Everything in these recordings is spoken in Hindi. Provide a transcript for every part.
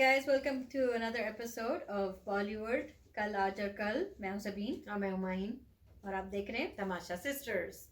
guys, welcome to another episode of Bollywood कल आज और कल। मैं हूं सबीन और मैं हुमायूं और आप देख रहे हैं तमाशा सिस्टर्स।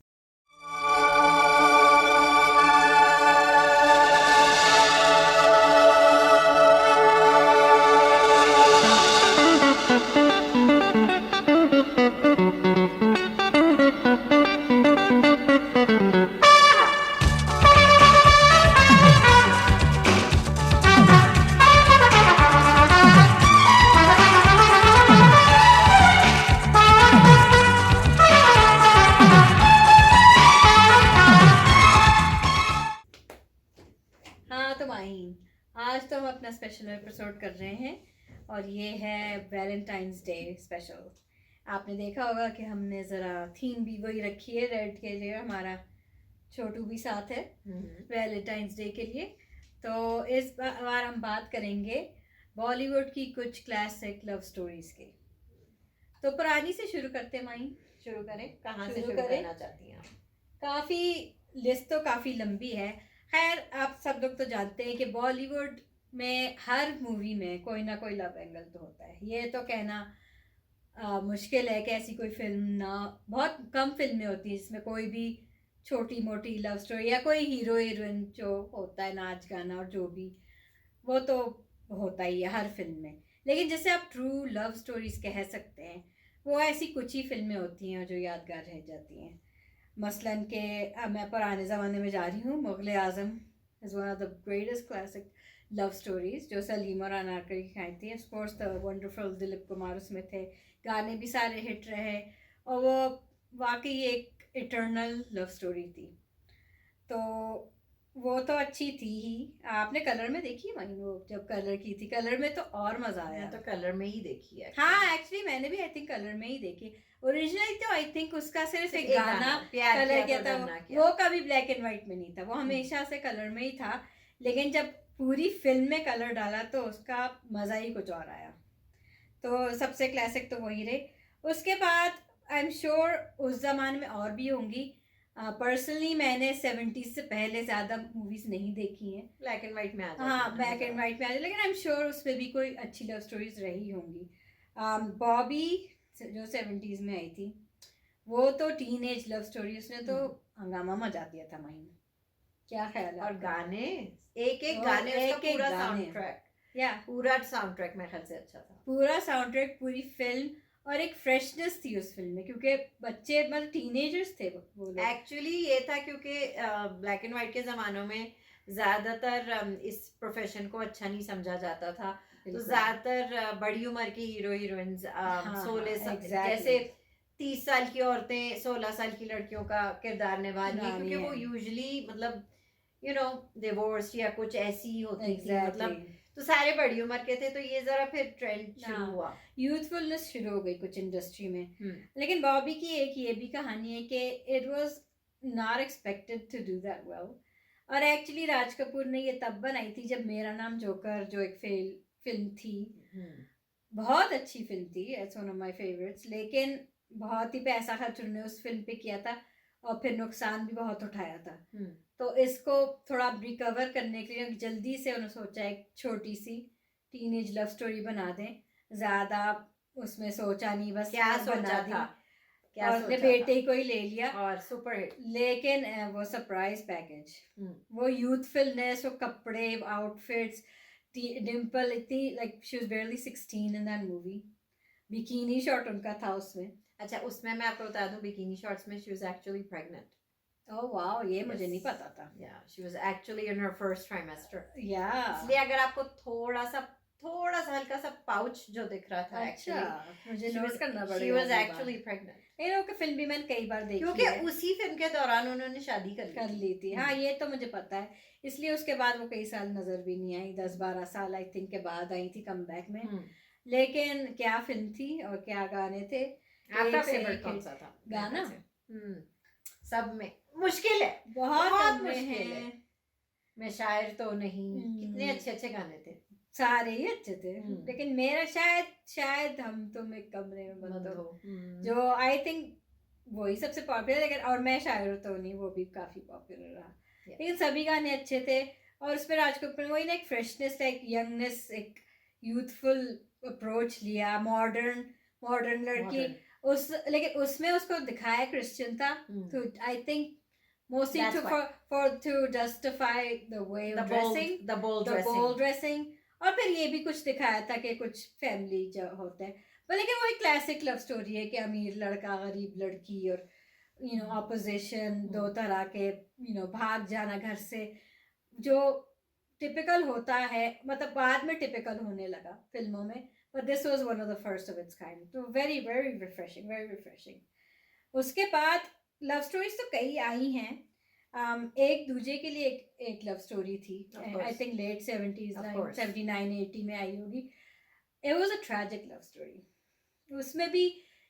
हाँ तो माहीन, आज तो हम अपना स्पेशल एपिसोड कर रहे हैं और ये है वैलेंटाइंस डे स्पेशल। आपने देखा होगा कि हमने ज़रा थीम भी वही रखी है, रेड के लिए। हमारा छोटू भी साथ है वैलेंटाइंस डे के लिए। तो इस बार हम बात करेंगे बॉलीवुड की कुछ क्लासिक लव स्टोरीज की। तो पुरानी से शुरू करते हैं माही। शुरू करें, कहाँ से शुरू शुरू करें? करना चाहती हैं आप? काफ़ी लिस्ट तो काफ़ी लंबी है। खैर, आप सब लोग तो जानते हैं कि बॉलीवुड में हर मूवी में कोई ना कोई लव एंगल तो होता है। ये तो कहना मुश्किल है कि ऐसी कोई फिल्म ना, बहुत कम फिल्में होती हैं जिसमें कोई भी छोटी मोटी लव स्टोरी या कोई हीरो हीरोइन जो होता है, नाच गाना और जो भी, वो तो होता ही है हर फिल्म में। लेकिन जैसे आप ट्रू लव स्टोरीज कह सकते हैं, वो ऐसी कुछ ही फिल्में होती हैं जो यादगार रह जाती हैं। मसलन के मैं पुराने ज़माने में जा रही हूँ, Mughal Azam is one of the greatest classic love stories जो सलीम और अनारकली की आई थी। Of course the wonderful Dilip Kumar उसमें थे, गाने भी सारे हिट रहे और वो वाकई एक इटर्नल लव स्टोरी थी। तो वो तो अच्छी थी ही। आपने कलर में देखी है वहीं, वो जब कलर की थी, कलर में तो और मज़ा आया। मैं तो कलर में ही देखी है। हाँ, एक्चुअली मैंने भी आई थिंक कलर में ही देखी। ओरिजिनली तो आई थिंक उसका सिर्फ एक एक गाना प्यार कलर किया किया तो था, डरना क्या। वो कभी ब्लैक एंड वाइट में नहीं था, वो हमेशा से कलर में ही था। लेकिन जब पूरी फिल्म में कलर डाला तो उसका मज़ा ही कुछ और आया। तो सबसे क्लासिक तो वही रहे। उसके बाद आई एम श्योर उस ज़माने में और भी होंगी। पर्सनली मैंने 70s से पहले ज़्यादा मूवीज़ नहीं देखी हैं। ब्लैक एंड वाइट में आ जाती हाँ, है ब्लैक एंड वाइट में आ जाए, लेकिन आई एम श्योर उसमें भी कोई अच्छी लव स्टोरीज रही होंगी। बॉबी जो 70s में आई थी, वो तो टीन एज लव स्टोरी, उसने तो हंगामा मचा दिया था माही। क्या ख्याल है? और गाने, एक एक और गाने, उसका एक-एक पूरा गाने। साउंड ट्रैक, या पूरा साउंड ट्रैक मेरे ख्याल से अच्छा था। पूरा साउंड ट्रैक, पूरी फिल्म, और एक फ्रेशनेस थी उस फिल्म में क्योंकि बच्चे मतलब टीनेजर्स थे वो लोग। एक्चुअली ये था क्योंकि ब्लैक एंड वाइट के ज़मानों में ज़्यादातर इस प्रोफेशन को अच्छा नहीं समझा जाता था। तो ज़्यादातर बड़ी उम्र की हीरो हीरोइंस 16 जैसे 30 साल की औरतें 16 साल की लड़कियों का किरदार निभा रही है, क्योंकि वो यूजुअली मतलब डिवोर्स या कुछ ऐसी होती थी, मतलब तो सारे बड़ी उम्र के थे। तो ये जरा फिर ट्रेंड शुरू हुआ, यूथफुलनेस शुरू हो गई कुछ इंडस्ट्री में। लेकिन बॉबी की एक ये भी कहानी है कि it was not expected to do that well. और एक्चुअली राज कपूर ने ये तब बनाई थी जब मेरा नाम जोकर, जो एक फिल्म थी, बहुत अच्छी फिल्म थी, it's one of my favourites. लेकिन बहुत ही पैसा खर्च उन्होंने उस फिल्म पे किया था और फिर नुकसान भी बहुत उठाया था। तो इसको थोड़ा रिकवर करने के लिए जल्दी से उन्होंने सोचा एक छोटी सी टीनेज लव स्टोरी बना दें। ज़्यादा उसमें सोचा नहीं, बस क्या सोचा था, क्या और अपने बेटे को ही ले लिया और सुपर हिट। लेकिन वो सरप्राइज पैकेज, वो यूथफुलनेस, वो कपड़े, आउटफिट्स, डिम्पल इतनी like she was बारली 16 in that movie. Bikini shot उनका था उसमें। अच्छा, उसमें मैं आपको बता दूं, बिकिनी शॉट्स में she was actually pregnant. Oh wow, ये मुझे नहीं पता था। या she was actually in her first trimester. या इसलिए अगर आपको थोड़ा सा हल्का सा पाउच जो दिख रहा था, अच्छा, मुझे नोट करना पड़ेगा। She was actually pregnant. इन लोगों की फिल्म भी मैंने कई बार देखी क्योंकि है, उसी फिल्म के दौरान उन्होंने शादी कर ली थी। हाँ, ये तो मुझे पता है। इसलिए उसके बाद वो कई साल नजर भी नहीं आई, 10-12 साल आई थिंक के बाद आई थी कमबैक में। लेकिन क्या फिल्म थी और क्या गाने थे। आपका फेवरेट कौन सा था गाना? सब में मुश्किल है, बहुत मुश्किल है। मैं शायर तो नहीं, कितने अच्छे गाने थे, सारे ही अच्छे थे। लेकिन मेरा शायद हम तुम एक कमरे में बंद हो, जो आई थिंक वही सबसे पॉपुलर। लेकिन और मैं शायर तो नहीं, वो भी काफी पॉपुलर रहा। लेकिन सभी गाने अच्छे थे और उसमें राज कपूर वही ना एक फ्रेशनेस, एक यंगनेस, एक यूथफुल अप्रोच लिया, मॉडर्न लड़की उस, लेकिन उसमें उसको दिखाया क्रिश्चियन था, तो I think mostly to justify the way of dressing, the bold dressing, और फिर ये भी कुछ दिखाया था कि कुछ फैमिली जो होते हैं, पर लेकिन वो एक क्लासिक लव स्टोरी है कि अमीर लड़का गरीब लड़की, और ऑपोजिशन, दो तरह के भाग जाना घर से, जो टिपिकल होता है, मतलब बाद में टिपिकल होने लगा फिल्मों में, but this was one of the first of its kind, तो very very refreshing. उसके बाद लव स्टोरीज तो कई आई हैं, एक दूजे के लिए एक लव स्टोरी थी, आई थिंक लेट 70s 79 80 में आई होगी, it was a tragic love story. उसमें भी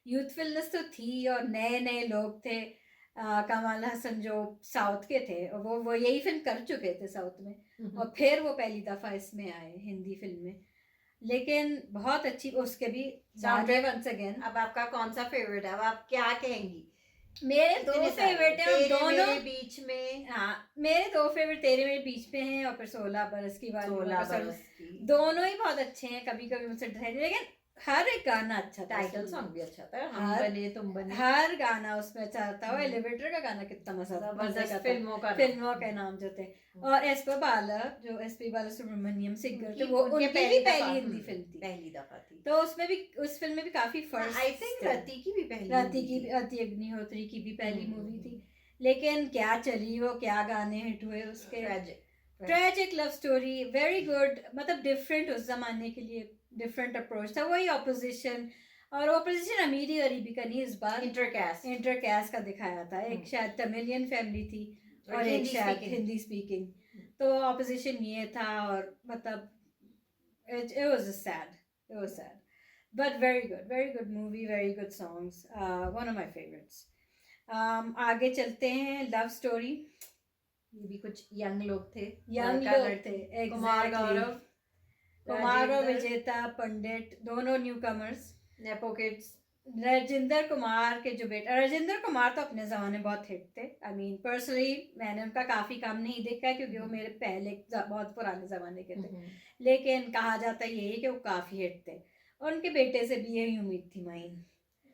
यूथफुलनेस तो थी और नए नए लोग थे, कमल हसन जो साउथ के थे, और वो यही फिल्म कर चुके थे साउथ में, और फिर वो पहली दफ़ा इसमें आए हिंदी फिल्म में, लेकिन बहुत अच्छी, उसके भी वंस अगेन। अब आपका कौन सा फेवरेट है, अब आप क्या कहेंगी? मेरे दो फेवरेट हैं, दोनों बीच में, हाँ मेरे दो फेवरेट तेरे मेरे बीच में हैं, और फिर 16 बरस की बात, 16 बरस की, दोनों ही बहुत अच्छे हैं, कभी कभी मुझसे लेकिन हर एक गाना अच्छा था, टाइटल सॉन्ग भी अच्छा था, हम बने तुम बने, हर गाना उसमें अच्छा था, वो एलिवेटर का गाना कितना मजा था, फिल्मों के नाम जो थे, और एसपी बालासुब्रमण्यम सिंगर थे, वो उनकी भी पहली हिंदी फिल्म थी, पहली दफा थी, तो उसमें भी, उस फिल्म में भी काफी फर्स्ट, आई थिंक रति की भी पहली, रति अग्निहोत्री की भी पहली मूवी थी, लेकिन क्या चली वो, क्या गाने हिट हुए उसके, tragic love story, very good, मतलब डिफरेंट, उस जमाने के लिए डिफरेंट अप्रोच था, वही ऑपोजिशन, और ऑपोजिशन अमीरी गरीबी का नहीं, इस बार इंटरकास्ट का दिखाया था, एक शायद तमिलियन फैमिली थी और एक शायद हिंदी स्पीकिंग, तो ऑपोजिशन ये था, और मतलब it was sad but very good movie, very good songs, one of my favorites. आगे चलते हैं, लव स्टोरी, ये भी कुछ यंग लोग थे, कुमार और विजेता पंडित, दोनों new commerce, nepo kids, Rajendra Kumar के जो बेटा, राजेंद्र कुमार तो अपने ज़माने बहुत हिट थे, आई मीन पर्सनली मैंने उनका काफ़ी कम नहीं देखा है, क्योंकि वो मेरे पहले बहुत पुराने ज़माने के थे, लेकिन कहा जाता है यही कि वो काफ़ी हिट थे, और उनके बेटे से भी यही उम्मीद थी माइन,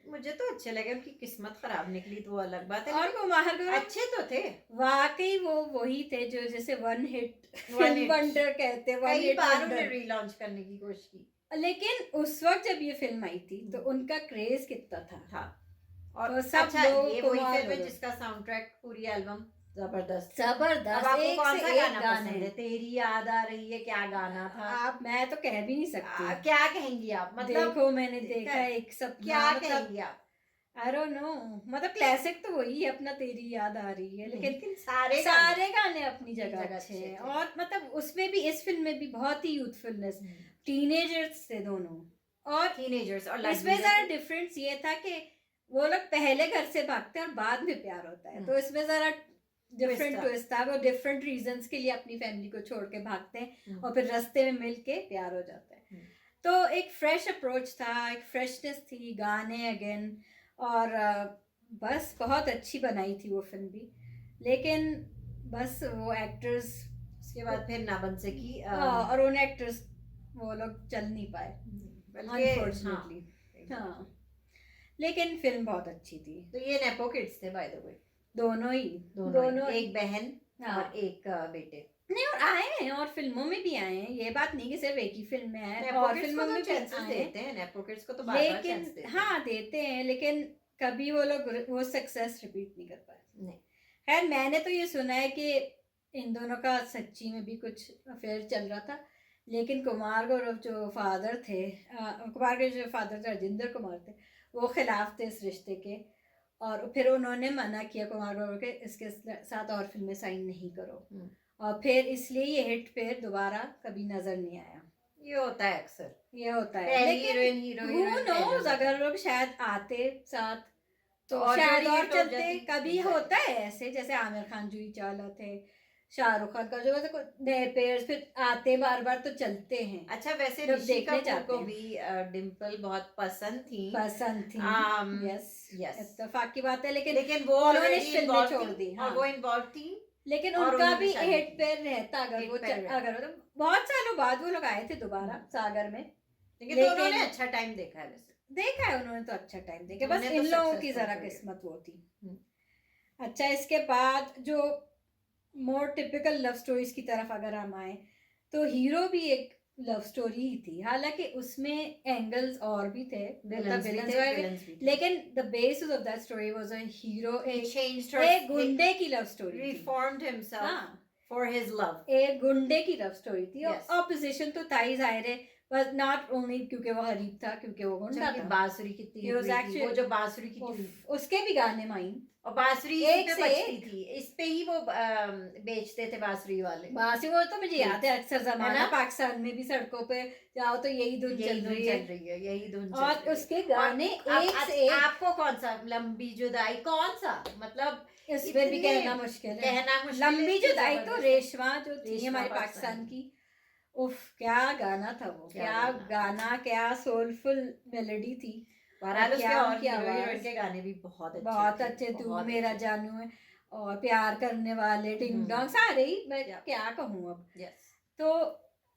मुझे तो अच्छे लगे, उनकी किस्मत खराब निकली तो वो अलग बात है, और कुमार अच्छे तो थे वाकई, वो वही थे जो जैसे वन हिट वंडर कहते हैं, कई बार उन्हें रीलॉन्च करने की कोशिश की, लेकिन उस वक्त जब ये फिल्म आई थी तो उनका क्रेज कितना था, और तो सब अच्छा, ये वही फिल्म है जिसका साउंड ट्रैक, पूरी एल्बम जबरदस्त। अब आपको कौन सा गाना पसंद है? तेरी याद आ रही है, क्या गाना था? आप, मैं तो कह भी नहीं सकती, क्या कहेंगी आप, मतलब देखो मैंने देखा एक सब, क्या कहेंगी आप? I don't know, मतलब क्लासिक तो वही है अपना, तेरी याद आ रही है, लेकिन सारे गाने अपनी जगह अच्छे हैं, और मतलब उसमें भी, इस फिल्म में भी बहुत ही यूथफुलनेस, टीनेजर्स थे दोनों, और इसमें जरा डिफरेंस ये था कि वो लोग पहले घर से भागते हैं और बाद में प्यार होता है, तो इसमें जरा डिफरेंट ट्विस्ट था, वो डिफरेंट रीजंस के लिए अपनी फैमिली को छोड़ के भागते हैं, और फिर रास्ते में मिल के प्यार हो जाता है, तो एक फ्रेश अप्रोच था, एक फ्रेशनेस थी, गाने अगेन, और बस बहुत अच्छी बनाई थी वो फिल्म भी, लेकिन बस वो एक्टर्स उसके बाद फिर ना बन सकी, और उन एक्टर्स वो लोग चल नहीं पाए अनफॉर्चुनेटली, हाँ, लेकिन फिल्म बहुत अच्छी थी। तो ये नेपो किड्स थे बाय द वे, दोनों एक बहन और एक बेटे, नहीं, और आए हैं और फिल्मों में भी आए हैं, ये बात नहीं कि सिर्फ एक ही फिल्म में आए, और फिल्मों में चांसेस देते हैं, नेपो किड्स को तो बार-बार चांस देते हैं, हाँ देते हैं, लेकिन कभी वो लोग वो सक्सेस रिपीट नहीं कर पाए। नहीं, खैर मैंने तो ये सुना है कि इन दोनों का सच्ची में भी कुछ अफेयर चल रहा था, लेकिन कुमार गौरव जो फादर थे, कुमार के जो फादर थे राजेंद्र कुमार थे, वो खिलाफ थे इस रिश्ते के, और फिर उन्होंने मना किया कुमार गौरव के इसके साथ और फिल्में साइन नहीं करो, और फिर इसलिए ये हिट फिर दोबारा कभी नजर नहीं आया। ये होता है अक्सर, ये होता है, लेकिन who knows, अगर लोग शायद आते साथ तो शायद और चलते, कभी होता है ऐसे, जैसे आमिर खान जूही चावला थे, शाहरुख खान का जो नए पेयर्स फिर आते बार बार तो चलते हैं। अच्छा, वैसे ऋषि कपूर को भी डिम्पल बहुत पसंद थी, यस इत्तेफाक की बात है, लेकिन वो उन्होंने फिल्म छोड़ दी, और वो इन्वॉल्व थी, लेकिन और उनका उन्होंने भी शादी हिट की। पे रहता अगर हिट वो पे रहता। अगर बहुत सालों बाद वो लोग आए थे दोबारा सागर में, लेकिन तो उन्होंने लेकिन अच्छा टाइम देखा है वैसे। देखा है उन्होंने तो अच्छा टाइम देखा, बस उन्होंने तो इन लोगों की सक्सेसफुल जरा करियर। किस्मत वो थी। हम्म। अच्छा, इसके बाद जो मोर टिपिकल लव स्टोरीज की तरफ अगर हम आए तो हीरो भी एक लव स्टोरी ही थी, हालांकि उसमें एंगल्स और भी थे, विलन्स भी villains थे, वगैरह, विलन्स भी थे। लेकिन the basis of that story was a hero, He changed her, एक गुंडे की लव स्टोरी थी। reformed himself हाँ, for his love. एक गुंडे की लव स्टोरी थी। Yes. ऑपोजिशन तो था ही जाहिर है, बट नॉट ओनली क्योंकि वो गरीब था, क्योंकि वो गुंडा उनकी था। बांसुरी कितनी He was हुई थी, actually- वो जो बांसुरी की ट्यून, उसके भी गाने माइन, और बांसुरी एक इसी पे से बजती थी, इस पे ही वो बेचते थे बांसुरी वाले। बासी, वो तो मुझे याद है अक्सर जमाना ना? पाकिस्तान में भी सड़कों पे जाओ तो यही धुन यही चल धुन रही चल है, रही है, यही धुन चल और रही है। उसके गाने और एक से एक। आपको कौन सा, लंबी जुदाई कौन सा, मतलब इस पे भी इतने कहना मुश्किल है। कहना मुश्किल है, लंबी इतनी जुदाई तो जबरदस्त। रेशमा जो थी रेशमा हमारे पाकिस्तान पाकिस्तान की, उफ क्या गाना था वो, क्या क्या गाना। गाना, क्या सोलफुल मेलोडी थी। बहरहाल उसके क्या और उनकी हीरो आवाज, हीरोइन के गाने भी बहुत अच्छे बहुत थे, अच्छे, तू बहुत मेरा अच्छे। जानू है, और प्यार करने वाले, डिंग हम्म। डोंग, सारे ही, मैं Yeah. क्या कहूँ अब। Yes. तो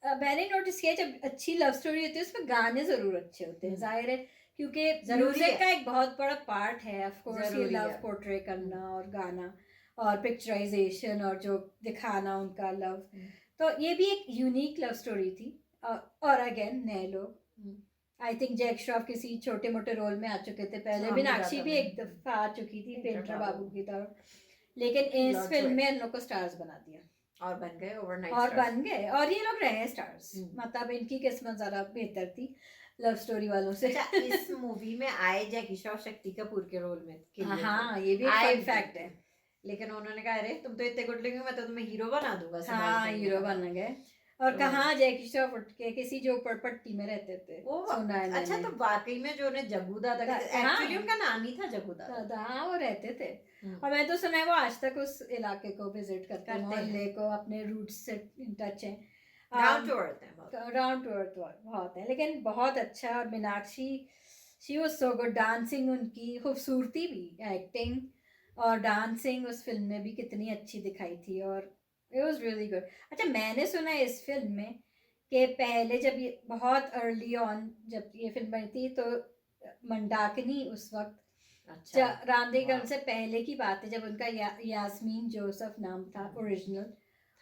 मैंने नोटिस किया जब अच्छी लव स्टोरी होती है उसमें गाने जरूर अच्छे होते हैं, जाहिर है क्योंकि जरूरी म्यूजिक है। का एक बहुत बड़ा पार्ट है ऑफ कोर्स ये जरूरी लव है। पोर्ट्रे करना और गाना और पिक्चराइजेशन और जो दिखाना उनका लव, तो ये भी एक यूनिक लव स्टोरी थी। और अगेन नए लोग, आई थिंक जैक श्रॉफ किसी छोटे मोटे रोल में आ चुके थे पहले, हाँ, मीनाक्षी ज्यादा भी नहीं। एक दफा आ चुकी थी पेंटर पेंटर बाबू बाबू की तरह, लेकिन इस Lord's फिल्म Way। में इन लोग को स्टार्स बना दिया और बन गए ओवरनाइट और स्टार्स। बन गए, और ये लोग रहे स्टार्स, मतलब इनकी किस्मत जरा बेहतर थी लव स्टोरी वालों से। अच्छा, इस मूवी में आए जैकी श्रॉफ शक्ति कपूर के रोल में के लिए हाँ, ये भी आए एक फैक्ट है। लेकिन उन्होंने कहा अरे तुम तो इतने गुड लुकिंग, मैं तो तुम्हें हीरो बना दूंगा। हाँ, हीरो बन गए। और तो- कहाँ जैकी श्रॉफ उठ के किसी जो ऊपर पट्टी में रहते थे, वो सुना है अच्छा, मैंने। तो वाकई में जो ने जग्गू दादा, हाँ। एक्चुअली उनका नाम ही था जग्गू दादा। हाँ, वो रहते थे, और मैं तो सुना है वो आज तक उस इलाके को विजिट करते हैं, मोहल्ले को, अपने रूट्स से इन टच है, डाउन टू अर्थ है बहुत। डाउन टू अर्थ बहुत है, लेकिन बहुत अच्छा। और Meenakshi, she was so good, dancing उनकी, खूबसूरती भी, एक्टिंग और डांसिंग उस फिल्म में भी कितनी अच्छी दिखाई थी, और इट वाज रियली गुड। अच्छा, मैंने सुना है इस फिल्म में कि पहले जब ये बहुत अर्ली ऑन जब ये फिल्म बनी थी तो मंडाकिनी उस वक्त, अच्छा, रामदेगन से पहले की बात है, जब उनका यास्मीन जोसेफ नाम था ओरिजिनल,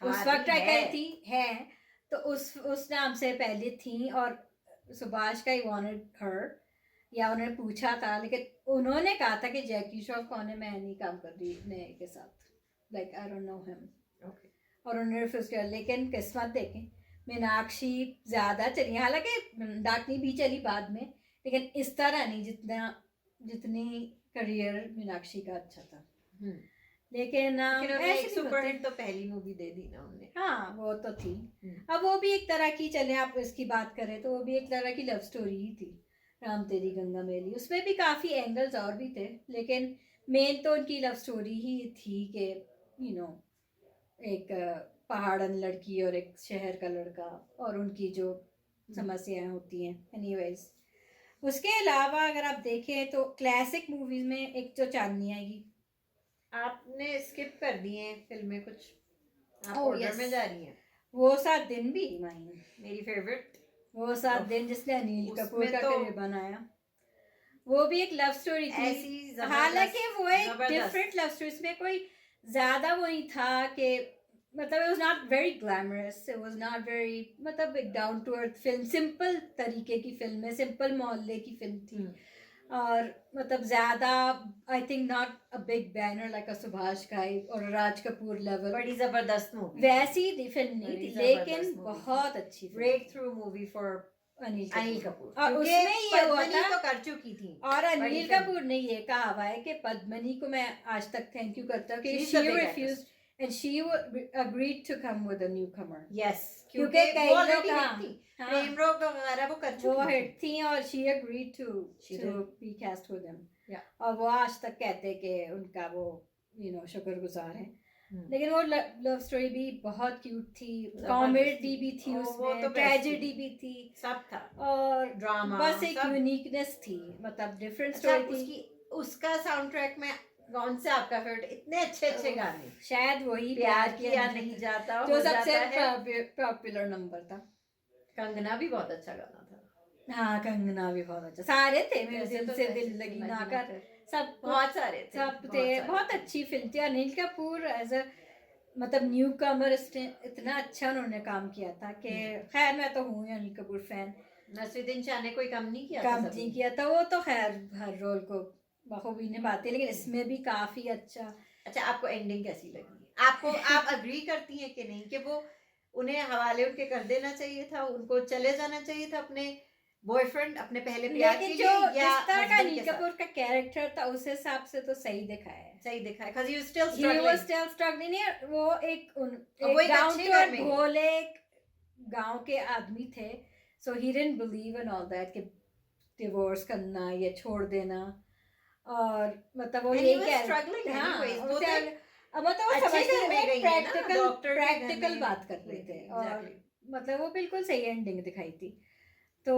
उस वक्त ट्राई करी थी है, तो उस नाम से पहले थी, और सुभाष का ही वांटेड हर, या उन्होंने पूछा था, लेकिन उन्होंने कहा था कि जैकी श्रॉफ कौन है, मैं नहीं काम कर रही नए के साथ, like I don't know him, और उन्होंने रिफ्यूज किया। लेकिन किस्मत देखें, मीनाक्षी ज्यादा चली, हालांकि डाकनी भी चली बाद में, लेकिन इस तरह नहीं जितनी करियर मीनाक्षी का अच्छा था। लेकिन एक सुपरहिट तो पहली मूवी दे दी ना उन्होंने। हाँ, वो तो थी। अब वो भी एक तरह की, चले आप इसकी बात करें तो वो भी एक तरह की लव स्टोरी ही थी, राम तेरी गंगा मैली। उसमें भी काफी एंगल्स और भी थे, लेकिन मेन तो उनकी लव स्टोरी ही थी कि यू नो एक पहाड़न लड़की और एक शहर का लड़का, और उनकी जो समस्याएं होती हैं। एनीवेज, उसके अलावा अगर आप देखें तो क्लासिक मूवीज में एक तो चांदनी आएगी। आपने स्किप कर दिए हैं फिल्में कुछ, आप ऑर्डर में जा रही हैं। वो 7 दिन भी मेरी फेवरेट, वो 7 दिन जिसने अनिल कपूर का तो करियर बनाया, वो भी एक लव स्टोरी थी, हालांकि वो एक डिफरेंट लव स्टोरी, इसमें कोई ज्यादा वो नहीं था कि, मतलब it was not very glamorous, it was not very, मतलब एक down to earth film, simple तरीके की फिल्म है, सिंपल मोहल्ले की फिल्म थी, और मतलब ज्यादा I think not a big banner like अ सुभाष घाई और राज कपूर लेवल, बड़ी जबरदस्त मूवी, वैसी फिल्म नहीं थी, लेकिन बहुत अच्छी breakthrough movie for Anil Kapoor. और उसमें ये हुआ था, तो कर चुकी थी, और अनिल कपूर ने ये कहा हुआ है कि पद्मनी को मैं आज तक थैंक यू करता हूँ कि she refused and she agreed to come with a newcomer. Yes, क्योंकि कई लोग प्रेम रोग वगैरह वो कर चुकी वो हिट थी, और she agreed to be cast with him. और वो आज तक कहते कि उनका वो शुक्रगुजार है। लेकिन वो लव स्टोरी भी बहुत क्यूट थी, कॉमेडी भी थी उसमें, ट्रेजेडी भी थी, सब था, और ड्रामा, बस एक यूनिकनेस थी, मतलब डिफरेंट स्टोरी थी। उसका साउंड ट्रैक में कौन से आपका फेवरेट? इतने अच्छे अच्छे गाने, शायद वही प्यार किया नहीं जाता जो हो सबसे जाता है। पॉपुलर नंबर था। कंगना भी बहुत अच्छा गाना था। हाँ कंगना भी बहुत अच्छा, सारे थे, मेरे ऐसे दिल तो से कैसे दिल लगी ना कर, सब बहुत सारे थे, सब थे, बहुत अच्छी फिल्म थी। अनिल कपूर एज अ मतलब न्यू कमर इतना अच्छा उन्होंने काम किया था कि खैर मैं तो हूँ अनिल कपूर फैन। नसरुद्दीन शाह ने कोई कम नहीं किया कम नहीं किया था, वो तो खैर हर रोल को बखूबी निभाते हैं, लेकिन इसमें भी काफी अच्छा। अच्छा, आपको एंडिंग कैसी लगी? आपको आप अग्री करती हैं कि नहीं कि वो उन्हें हवाले उनके कर देना चाहिए था, उनको चले जाना चाहिए था अपने बॉयफ्रेंड, अपने पहले प्यार के लिए, या जिस तरह का हस्बैंड अनिल के साथ? कपूर का कैरेक्टर था उस हिसाब से तो सही दिखाया है। सही दिखा है, 'cause he was still He was struggling. still struggling है, वो एक वो एक डाउन अच्छे टू घर अर्थ में। भोले गांव के आदमी थे, so he didn't believe in all that कि डिवोर्स करना या छोड़ देना, और मतलब वो And he यही was कह struggling हाँ anyways. वो उसे तो अब मतलब वो अच्छे समझते घर में थे, गई है ना, प्रैक्टिकल डॉक्टर के घर प्रैक्टिकल में बात कर रहे थे, और Exactly. मतलब वो बिल्कुल सही एंडिंग दिखाई थी। तो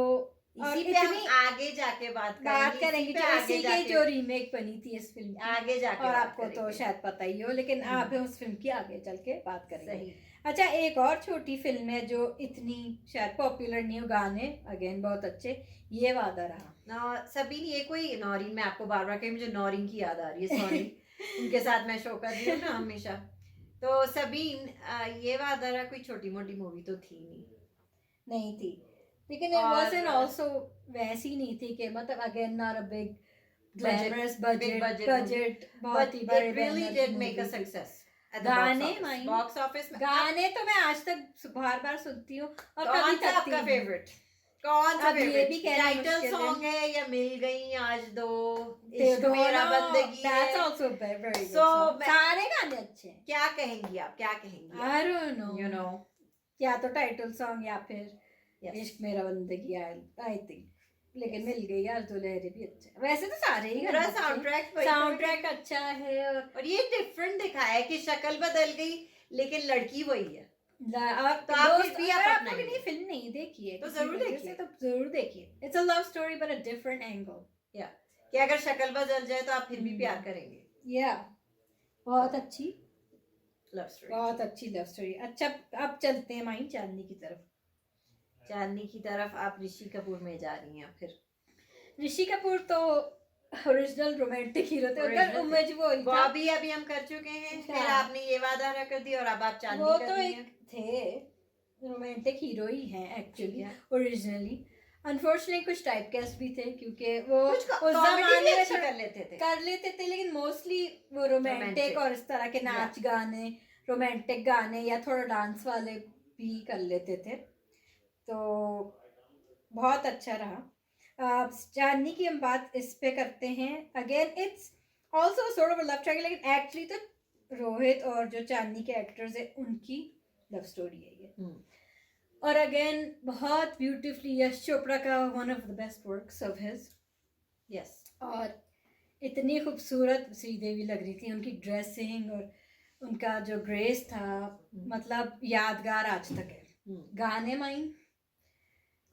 और इसी पे हम इतनी आगे जाके बात करेंगे इसी पे जो आगे इसी की जाके जो रीमेक बनी थी इस फिल्म की, आगे जाके और बात आपको तो करेंगे। शायद पता ही हो, लेकिन आप उस फिल्म की आगे चल के बात करेंगे। सही। अच्छा, एक और छोटी फिल्म है जो इतनी शायद पॉपुलर नहीं हो, गाने अगेन बहुत अच्छे, ये वादा रहा। सबीन, ये कोई नौरीन, मैं आपको बार बार कही, मुझे नौरीन की याद आ रही है, सॉरी उनके साथ मैं शो कर रही हूँ ना हमेशा। तो सबीन, ये वादा रहा कोई छोटी मोटी मूवी तो थी नहीं थी, लेकिन it wasn't also वैसी नहीं थी कि मतलब again not a big glamorous budget बहुत ही बड़े really did make a success at the गाने box office में। गाने तो मैं आज तक बार बार सुनती हूँ, और कौन कभी सा थकती आपका नहीं। फेवरेट? कौन सा अब ये फेवरेट? भी कहना टाइटल मुश्किल सॉन्ग है या मिल गई आज दो, ते इश्क मेरा बंदगी that's है? also very good So, song. सारे गाने अच्छे हैं। क्या कहेंगी आप, क्या कहेंगी? I don't know. You know, या तो टाइटल सॉन्ग या फिर yes. इश्क मेरा बंदगी, आई थिंक, लेकिन मिल गई यार तो लहरे भी अच्छा है। वैसे तो सारे ही पूरा गाने साउंड अच्छा है, और ये डिफरेंट दिखाया है कि शक्ल बदल गई लेकिन लड़की वही है। तो आप फिर भी आप आप अपनाएंगे। लोगों ने फिल्म नहीं देखी है तो किसी जरूर वजह देखिए। से, तो जरूर देखिए। It's a love story but a different angle. कि अगर शक्ल बदल जाए तो आप फिर भी प्यार करेंगे। या बहुत अच्छी लव स्टोरी, बहुत अच्छी लव स्टोरी। अच्छा, अब चलते हैं माही चांदनी की तरफ। चांदनी की तरफ आप ऋषि कपूर में जा रही हैं। फिर ऋषि कपूर तो ओरिजिनल रोमांटिक हीरो थे, उधर उमेज वो ही था। अभी हम कर चुके हैं। फिर आपने ये वादा रहा कर दिया और अब आप चांदनी वो कर तो रही एक हैं। थे रोमांटिक हीरो ही हैं एक्चुअली ओरिजिनली। अनफॉर्चुनेटली कुछ टाइप कैस्ट भी थे, क्योंकि वो उस जमाने में अच्छा कर लेते थे, लेकिन मोस्टली वो रोमांटिक और इस तरह के नाच गाने, रोमांटिक गाने या थोड़ा डांस वाले भी कर लेते थे। तो बहुत अच्छा रहा। चांदनी की हम बात इस पे करते हैं। Again it's also sort of a love triangle, लेकिन एक्चुअली तो रोहित और जो चांदनी के एक्टर्स हैं उनकी लव स्टोरी है ये। और अगेन बहुत ब्यूटीफुली, यश चोपड़ा का one of the best works of his. Yes, और इतनी खूबसूरत श्रीदेवी लग रही थी, उनकी ड्रेसिंग और उनका जो ग्रेस था, मतलब यादगार आज तक है। गाने माइन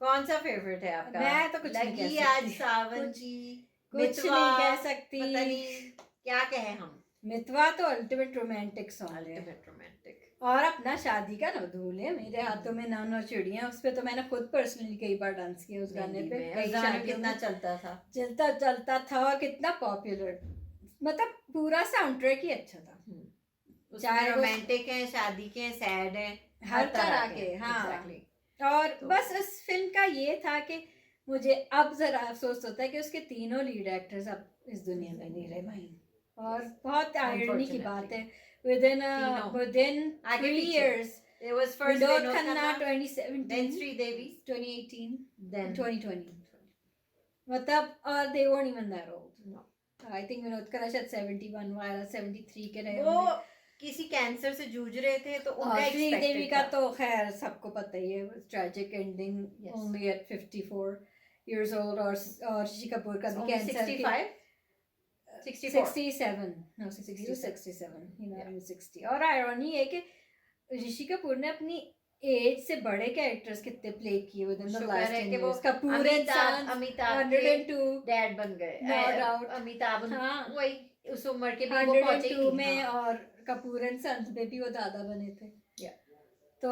कौन सा फेवरेट है आपका? मैं तो कुछ नहीं कह सकती। आज सावन जी, कुछ नहीं कह सकती, पता नहीं क्या कहें हम। मितवा तो अल्टीमेट रोमांटिक सॉन्ग है, अल्टीमेट रोमांटिक। और अपना शादी का न धूले मेरे हाथों में ना नौ चिड़ियां, उस पे तो मैंने खुद पर्सनली कई बार डांस किया उस गाने पे। कई शादियों कितना में चलता था और कितना पॉपुलर, मतलब पूरा साउंड ट्रैक ही अच्छा था। चाहे रोमांटिक है, शादी के, सैड है, हर तरह के। हाँ, और बस इस फिल्म का ये था कि मुझे अब जरा अफसोस होता है कि उसके तीनों लीड एक्टर्स अब इस दुनिया में नहीं रहे भाई, और बहुत आयरनी की बात है। within 3 years it was first Vinod Vinod Khanna Khanna, 2017, then Sridevi, 2018, then 2020, मतलब और they weren't even that old. No. I think Vinod Khanna शायद 71 वाला 73 के रहे। वो किसी कैंसर से जूझ रहे थे, तो उनका श्रीदेवी का तो खैर सबको पता ही है, tragic ending, only at 54 years old। और ऋषि कपूर का भी कैंसर 67 और आयरनी है कि ऋषि कपूर ने अपनी एज से बड़े कैरेक्टर्स कितने प्ले किए with in the last 10 years। Kapoor इंसान अमिताभ 102 डैड बन गए, नो डाउट। अमिताभ हाँ, वही उस उम्र के भी वो पहुंचे ही 102 नहीं, में हाँ। और कपूर एंड सन्स में भी वो दादा बने थे। Yeah. तो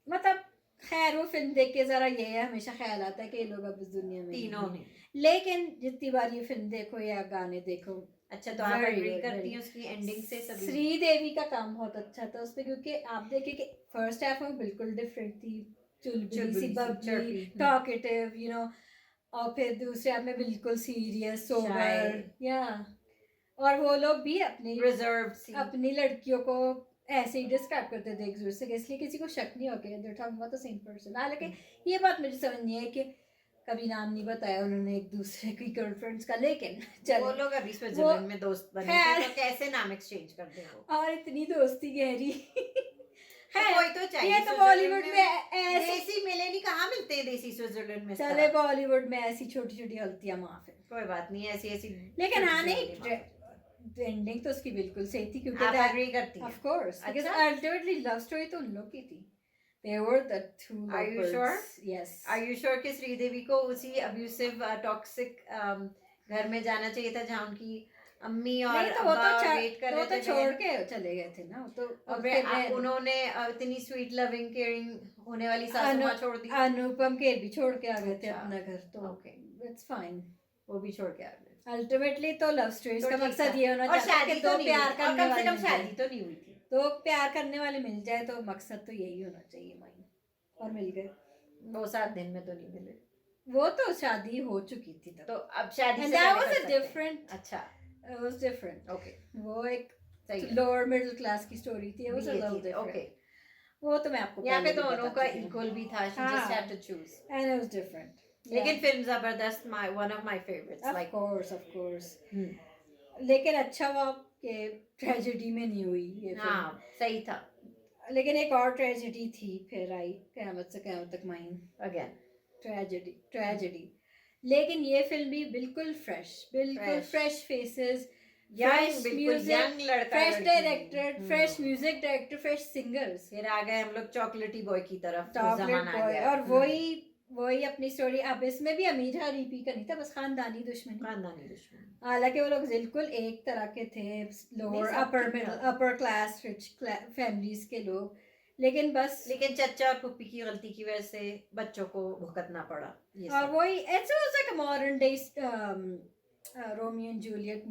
मतलब खैर वो फिल्म देख के जरा ये है, हमेशा ख्याल आता है कि ये लोग अब इस दुनिया में नहीं तीनों हैं। ने। लेकिन जितनी बार ये फिल्म देखो या गाने देखो, अच्छा, तो आप very एग्री good, करती very हैं उसकी एंडिंग से सभी? श्रीदेवी का काम बहुत अच्छा था उसपे, क्योंकि आप देखिए कि फर्स्ट हाफ में बिल्कुल डिफरेंट थी, चुलबुली सी, चुलबुली सी, bubbly, chirpy, talkative, you know, और फिर दूसरे हाफ में बिल्कुल सीरियस, सोबर, या और वो लोग भी रिजर्व सी। अपनी लड़कियों को ऐसे ही डिस्क्राइब करते थे एक दूसरे से, इसलिए किसी को शक नहीं हो गया they're talking about the same person। हालांकि ये बात मुझे समझ नहीं है कि कभी नाम नहीं बताया उन्होंने एक दूसरे की गर्लफ्रेंड्स का, लेकिन वो लोग अभी स्विट्जरलैंड में दोस्त बने थे, तो कैसे नाम एक्सचेंज करते हो? और इतनी दोस्ती गहरी तो कोई तो चाहिए। ये तो बॉलीवुड में ऐसी देसी मिले नहीं, कहाँ मिलते हैं देसी स्विट्जरलैंड में? चले बॉलीवुड में ऐसी छोटी छोटी गलतियां माफ है, कोई बात नहीं, ऐसी ऐसी। लेकिन हाँ नहीं, एंडिंग तो उसकी बिल्कुल सही थी, क्योंकि आप एग्री करती हैं? Of course, because ultimately love story तो उन लोग की थी। They were the two Are you lovebirds. sure? Yes. Are you sure कि श्रीदेवी को उसी अब्यूसिव टॉक्सिक घर में जाना चाहिए था जहाँ उनकी अम्मी और नहीं, तो वो अब्बा तो वेट कर रहे तो थे? छोड़ के चले गए थे ना, तो और फिर उन्होंने इतनी स्वीट लविंग केयरिंग होने वाली सासू माँ छोड़ दी। अनुपम खेर भी छोड़ के आ गए थे अच्छा, अपना घर, तो ओके, इट्स फाइन, वो भी छोड़ के आ गए। अल्टीमेटली तो लव स्टोरीज तो का ठीक मकसद था। ये होना और चाहिए शादी कि तो दो नहीं प्यार हुई, और करने कम से वाले कम मिल शादी जाए, तो नहीं हुई थी। तो प्यार करने वाले मिल जाए, तो मकसद तो यही होना चाहिए माइन, और मिल गए। वो 7 दिन में तो नहीं मिले, वो तो शादी हो चुकी थी तब, तो अब शादी And से that पहले was कर a सकते हैं। different, अच्छा, it was different, ओके, वो एक सही है। लोअर मिडिल क्लास की स्टोरी थी, वो ये थी, different। ओके। वो तो मैं आपको यहाँ पे पहले भी दोनों बता का चुकी हूँ। इक्वल भी था, she हाँ, just had to choose। and it was different, लेकिन फिल्म जबरदस्त, one of my favorites, of like course। लेकिन अच्छा हुआ कि ट्रेजेडी में नहीं हुई ये फिल्म, हाँ, सही था। लेकिन एक और ट्रेजेडी थी फिर आई, क़यामत से क़यामत तक माइन, अगेन ट्रेजेडी। लेकिन ये फिल्म भी बिल्कुल fresh faces, fresh music, fresh director, fresh music director, fresh singers. फिर आ गए हम लोग चॉकलेटी बॉय की तरफ, चॉकलेट बॉय, और वही अपनी स्टोरी। अब इसमें भी अमीर है रिपी का नहीं था, बस खानदानी दुश्मनी। हालांकि वो लोग बिल्कुल एक तरह के थे, lower upper class rich families के लोग, लेकिन चचा और पुप्पी की गलती की वजह से बच्चों को भुगतना पड़ा। और वही it's like a modern day Romeo and Juliet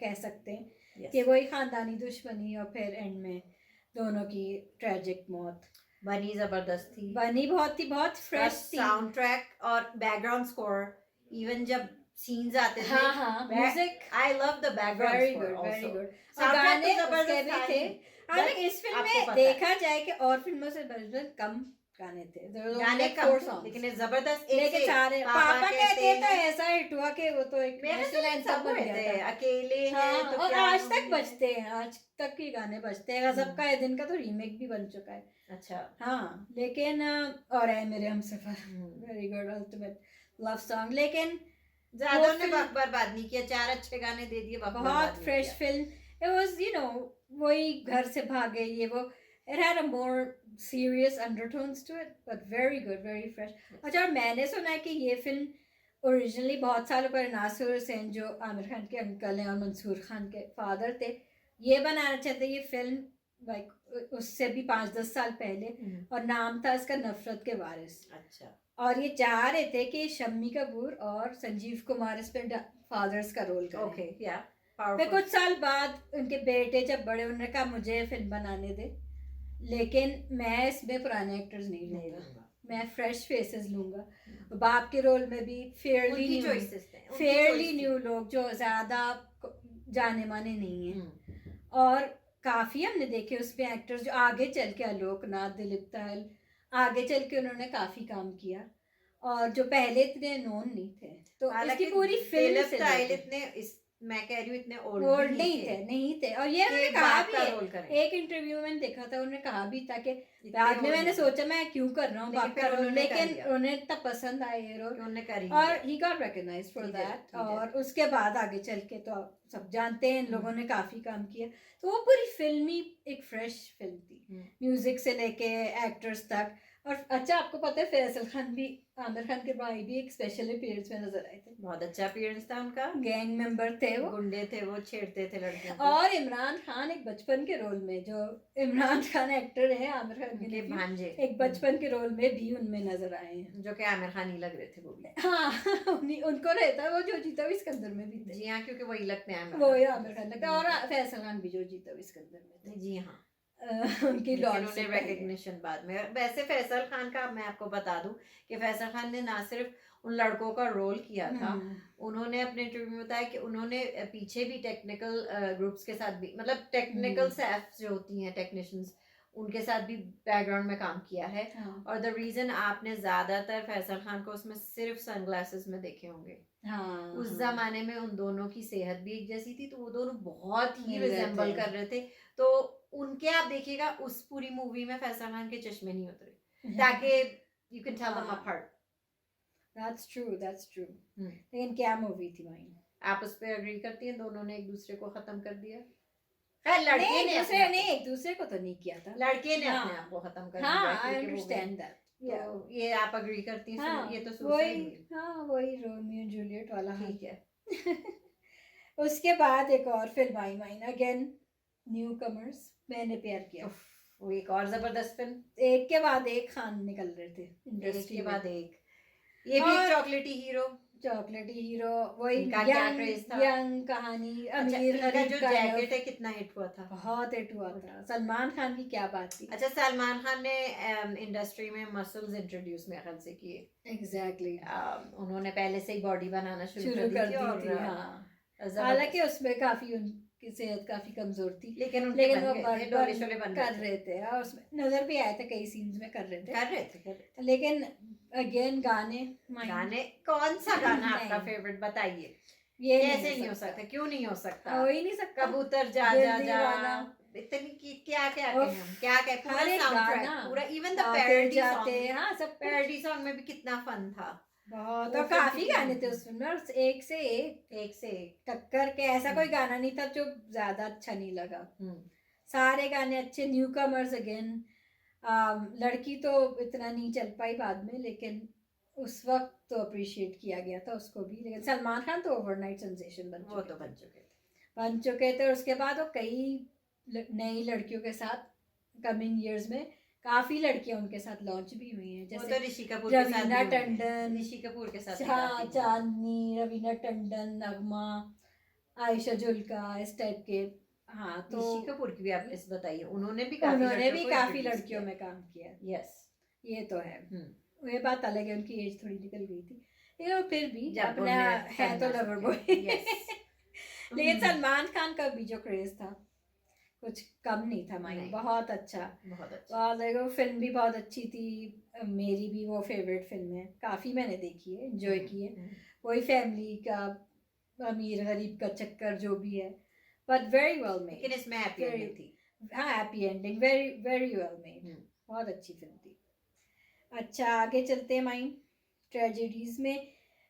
कह सकते हैं, कि वही खानदानी दुश्मनी, और फिर एंड में दोनों की ट्रेजिक मौत। बनी जबरदस्त थी, बहुत फ्रेश थी। साउंड ट्रैक और बैकग्राउंड स्कोर, इवन जब सीन्स आते थे, हाँ, music, I love the background score, very good. गाने जबरदस्त भी थे। हालांकि इस फिल्म में देखा जाए कि और फिल्मों से कम गाने थे, गाने कम, लेकिन जबरदस्त। लेकिन सारे पापा कहते तो ऐसा हिट हुआ कि वो तो एक नेशनल एंथम बन गया था। अकेले हैं तो और आज तक बजते हैं, आज तक के गाने बजते हैं। गजब का ये दिन का तो रीमेक भी बन चुका है। अच्छा, हाँ, लेकिन और है मेरे Humsafar, very good ultimate love song. लेकिन ज्यादा ने वक्त बर्बाद नहीं किया, 4 अच्छे गाने दे दिए, बहुत फ्रेश फिल्म। इट वाज वही घर से भागे ये वो, it had a more serious undertones to it, but very good, very fresh। अच्छा, और मैंने सुना है कि ये फिल्म ओरिजिनली बहुत सालों पहले नासिर हुसैन, जो आमिर खान के अंकल हैं और मंसूर खान के फादर थे, ये बनाना चाहते ये फिल्म, लाइक उससे भी 5-10 साल पहले, और नाम था इसका नफरत के वारिस। अच्छा, और ये चाह रहे थे कि शम्मी कपूर और संजीव कुमार इस पे फादर्स का रोल करें। ओके, या फिर कुछ साल बाद उनके बेटे जब बड़े, उन्होंने कहा मुझे फिल्म बनाने दे, लेकिन मैं इसमें पुराने एक्टर्स नहीं लूंगा, मैं फ्रेश फेसेस लूंगा। बाप के रोल में भी फेयरली न्यू लोग जो ज्यादा जाने माने नहीं हैं, और काफी हमने देखे उसमें एक्टर्स जो आगे चल के, आलोकनाथ, दिलीप ताल, आगे चल के उन्होंने काफी काम किया, और जो पहले इतने नोन नहीं थे। तो इसकी पूरी फिल्म से मैं कह रही हूँ इतने ओल्ड नहीं थे। और ये उन्होंने कहा भी है, एक इंटरव्यू में देखा था, उन्होंने कहा भी था कि बाद में मैंने सोचा मैं क्यों कर रहा हूँ बाप का रोल, लेकिन उन्हें इतना पसंद आया ये रोल, और he got recognised for that. और उसके बाद आगे चल के तो आप सब जानते हैं, इन लोगों ने काफी काम किया। तो वो पूरी फिल्म ही एक फ्रेश फिल्म थी, म्यूजिक से लेके एक्टर्स तक, और अच्छा आपको पता है फैसल खान भी, आमिर खान के भाई भी एक स्पेशल अपीयरेंस में नजर आए थे। बहुत अच्छा अपीयरेंस था उनका, गैंग मेंबर थे वो, गुंडे थे वो, छेड़ते थे लड़कियों को। और इमरान खान एक बचपन के रोल में, जो इमरान खान एक्टर है आमिर खान के उनके nephew, भांजे एक बचपन के रोल में भी उनमें नजर आए हैं। जो कि आमिर खान ही लग रहे थे वो भी। हाँ उनको रहता है वो, जो जीता भी सिकंदर में भी थे। जी हाँ, क्योंकि वही लगते हैं वो आमिर खान लगता है, और फैसल खान भी जो जीता भी सिकंदर में थे। जी हाँ। उनकी लेकिन लॉन्च उन्हें से पहले। रिकग्निशन बाद में। वैसे फैसल खान का मैं आपको बता दूं कि फैसल खान ने ना सिर्फ उन लड़कों का रोल किया था, उन्होंने अपने इंटरव्यू में बताया कि उन्होंने पीछे भी टेक्निकल ग्रुप्स के साथ भी, मतलब टेक्निकल स्टाफ जो होती हैं, टेक्नीशियंस, उनके साथ भी बैकग्राउंड में काम किया है। और द रीजन आपने ज्यादातर फैसल खान को उसमें सिर्फ सनग्लासेस में देखे होंगे। उस जमाने में उन दोनों की सेहत भी एक जैसी थी, तो वो दोनों बहुत ही रिजेंबल कर रहे थे। तो उनके आप देखिएगा उस पूरी मूवी में फैसल खान के चश्मे नहीं उतरे, ताकि you can tell them apart. That's true. लेकिन क्या मूवी थी भाई। आप उस पे एग्री करती हैं, दोनों ने एक दूसरे को खत्म कर दिया? लड़के ने एक दूसरे को तो नहीं किया था, लड़के ने अपने आप को खत्म कर दिया। हाँ, आई अंडरस्टैंड दैट। तो ये आप एग्री करती हैं? हाँ, ये तो सुसाइड हुई। हाँ वही रोमियो जूलियट वाला। ठीक है। उसके बाद एक और फिल्म आई माइन अगेन, न्यू कमर्स, मैंने प्यार किया। वो एक और जबरदस्त फिल्म, एक के बाद एक खान निकल रहे थे इंडस्ट्री के में। बाद एक, ये भी एक चॉकलेटी हीरो, वही यंग कहानी, अमीर गरीब का। जो जैकेट है कितना हिट हुआ था, बहुत हिट हुआ था। सलमान खान की क्या बात थी। अच्छा, सलमान खान ने इंडस्ट्री में मसल्स इंट्रोड्यूस मेरे ख्याल से किए। एग्जैक्टली। उन्होंने पहले से ही बॉडी बनाना शुरू कर दी थी। हालांकि उसमें काफी उनकी सेहत काफी कमजोर थी, लेकिन वो कर रहे थे, और उसमें नजर भी आया था कई सीन्स में कर रहे थे। लेकिन अगेन गाने कौन सा गाना आपका फेवरेट बताइए? ये कैसे नहीं हो सकता? क्यों नहीं हो सकता? हो ही नहीं सकता। कबूतर जा जा जा, इतनी क्या पूरा साउंडट्रैक, पूरा इवन द पैरोडी सॉन्ग। हाँ, सब पैरोडी सॉन्ग में भी कितना फन था। बहुत, तो काफी गाने थे उसमें, और एक से एक टक्कर के, ऐसा कोई गाना नहीं था जो ज्यादा अच्छा नहीं लगा। सारे गाने अच्छे। न्यू कमर्स अगेन, लड़की तो इतना नहीं चल पाई बाद में, लेकिन उस वक्त तो अप्रिशिएट किया गया था उसको भी। लेकिन सलमान खान तो ओवरनाइट सेंसेशन बन चुके थे। और उसके बाद वो कई नई लड़कियों के साथ कमिंग ईयर्स में काफी लड़कियां उनके साथ लॉन्च भी हुई हैं, जैसे ऋषि कपूर के साथ, हाँ, चांदनी, रवीना टंडन, नगमा, आयशा जुल्का, इस टाइप के। हाँ, तो ऋषि कपूर की भी आपने बताइए, उन्होंने भी काफी लड़कियों में काम किया। यस, ये तो है। ये बात अलग है, उनकी एज थोड़ी निकल गई थी, लेकिन फिर भी अपना है तो लवर बॉय। लेकिन सलमान खान का भी जो क्रेज था कुछ कम नहीं था माइन। बहुत अच्छा। देखो फिल्म भी बहुत अच्छी थी, मेरी भी वो फेवरेट फिल्म है, काफ़ी मैंने देखी है, एंजॉय की है। वही फैमिली का, अमीर गरीब का चक्कर जो भी है, बट वेरी वेल मेड। लेकिन इसमें हैप्पी एंडिंग थी। हाँ, happy ending, very very well made, बहुत अच्छी फिल्म थी। अच्छा, आगे चलते हैं माइन। ट्रेजेडीज में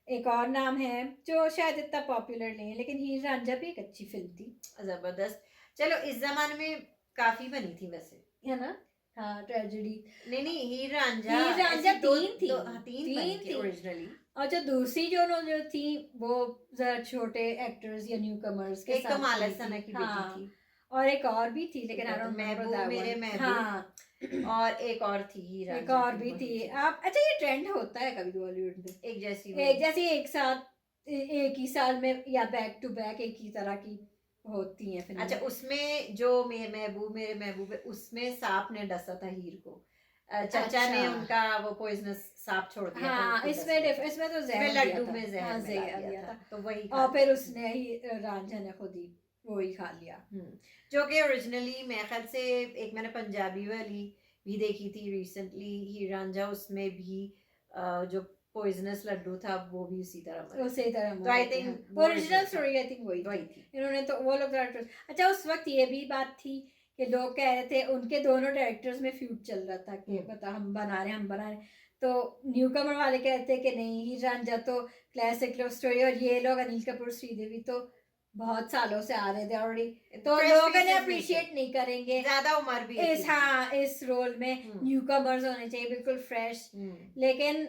एक और नाम है जो शायद इतना पॉपुलर नहीं है, लेकिन हीर रांझा भी एक अच्छी फिल्म थी, जबरदस्त। चलो, इस जमाने में काफी बनी थी वैसे, है ना। हाँ, ट्रेजेडी नहीं, हीर रांझा तीन थी ओरिजिनली। और जो दूसरी जो थी वो जरा छोटे एक्टर्स या न्यू कमर्स के साथ, कमाल हसन की बेटी थी, और एक और भी थी, लेकिन और एक और थी हीरा, एक और भी थी। आप अच्छा, ये ट्रेंड होता है कभी बॉलीवुड में, एक जैसी एक साथ एक ही साल में या बैक टू बैक एक ही तरह की होती हैं फिल्में। अच्छा, उसमें जो मेरे महबूब है, उसमें सांप ने डसा था हीर को, चाचा ने उनका वो पॉइजनस सांप छोड़ दिया। हाँ, इसमें तो लड्डू में जहर दिया था, तो वही, और फिर उसने ही रांझा ने खुद ही वो ही खा लिया। जो कि ओरिजिनली मेरे ख्याल से एक मैंने पंजाबी वाली भी देखी थी रिसेंटली, हीर रांझा, उसमें भी जो पॉइजनस लड्डू था वो भी उसी तरह तो I think original story I think वही थी। इन्होंने तो वो लोग, अच्छा उस वक्त ये भी बात थी कि लोग कह रहे थे, उनके दोनों डायरेक्टर्स में फ्यूड चल रहा था कि बता हम बना रहे, तो न्यू कमर वाले कहते कि नहीं, हीर रांझा तो क्लासिक लव स्टोरी, और ये लोग अनिल कपूर, श्रीदेवी तो बहुत सालों से आ रहे थे ऑलरेडी, तो Fresh लोग faces इन्हें नहीं अप्रिशिएट नहीं करेंगे ज्यादा उम्र भी है इस, हाँ, इस रोल में न्यू कमर्स होने चाहिए बिल्कुल फ्रेश। लेकिन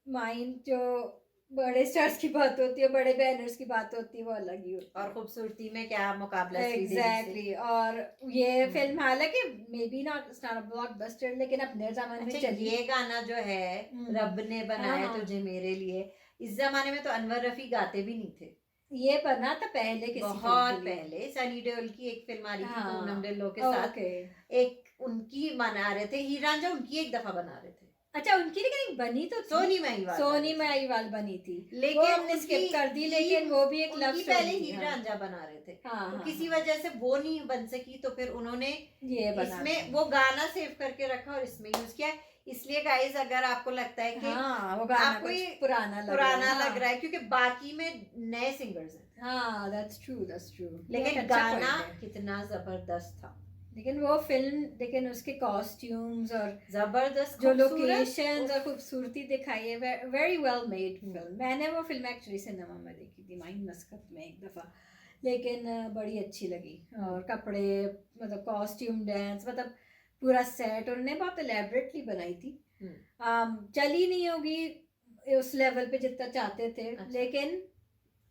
माइंड जो बड़े स्टार्स की बात होती है, बड़े बैनर्स की बात होती है, वो अलग ही होती है। और खूबसूरती में क्या मुकाबला श्रीदेवी से। एग्जैक्टली, और ये फिल्म हालांकि may be not star blockbuster, लेकिन अपने जमाने में अच्छा, चली। ये गाना जो है रब ने बनाया हाँ। तुझे मेरे लिए, इस जमाने में तो अनवर रफी गाते भी नहीं थे। ये बना था पहले किसी बहुत फिल्म के लिए। पहले सनी देओल की एक फिल्म आ रही थी हाँ, पूनम ढिल्लों के साथ, ओके। एक उनकी बना रहे थे, हीर रांझा उनकी एक दफा बना रहे थे। अच्छा, उनकी लेकिन एक बनी तो थी, सोनी महिवाल सोनी महिवाल बनी थी, लेकिन वो हमने उनकी स्किप कर दी, लेकिन वो भी एक लव उनकी स्टोरी पहले थी। हीर हाँ, रांझा बना रहे थे, हाँ, तो हाँ, किसी हाँ, वजह से वो नहीं बन सकी, तो फिर उन्होंने ये बना इसमें था। वो गाना सेव करके रखा और इसमें यूज किया। इसलिए गाइस, अगर आपको लगता है कि हाँ, वो गाना आपको कुछ ये पुराना लग रहा है, क्योंकि बाकी में नए सिंगर्स हैं, हाँ, दैट्स ट्रू, दैट्स ट्रू। लेकिन गाना कितना जबरदस्त था। लेकिन वो फिल्म, लेकिन उसके कॉस्ट्यूम्स और जबरदस्त जो खूबसूरत, लोकेशंस और खूबसूरती दिखाई है, वेरी वेल मेड फिल्म। मैंने वो फिल्म एक्चुअली सिनेमा में देखी थी, माइन मस्कत में एक दफ़ा, लेकिन बड़ी अच्छी लगी। और कपड़े, मतलब कॉस्ट्यूम, डांस, मतलब पूरा सेट उन्होंने बहुत एलेबरेटली बनाई थी। चली नहीं होगी उस लेवल पे जितना चाहते थे, लेकिन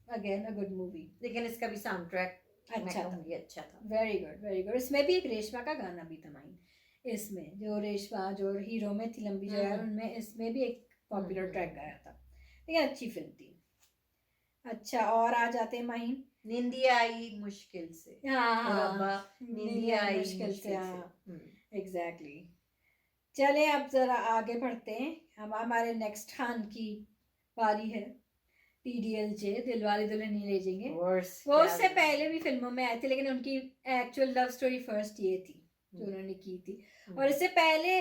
अगेन अ गुड मूवी। लेकिन इसका भी साउंड ट्रैक अच्छा था, अच्छा था, वेरी गुड, वेरी गुड। इसमें भी एक रेशमा का गाना भी था माइन, इसमें जो रेशमा जो हीरो में थी लंबी जो है, उनमें इसमें भी एक पॉपुलर ट्रैक गाया था। लेकिन अच्छी फिल्म थी। अच्छा, और आ जाते हैं माइन, निंदिया आई मुश्किल से। हाँ, निंदिया आई मुश्किल से, हाँ, से। एग्जैक्टली। चले अब जरा आगे बढ़ते हैं, हम हमारे नेक्स्ट खान की बारी है, PDLJ, दिलवाले दुल्हनिया ले जाएंगे। वो उससे पहले भी फिल्मों में आए थे, लेकिन उनकी एक्चुअल लव स्टोरी फर्स्ट ये थी जो उन्होंने की थी। और इससे पहले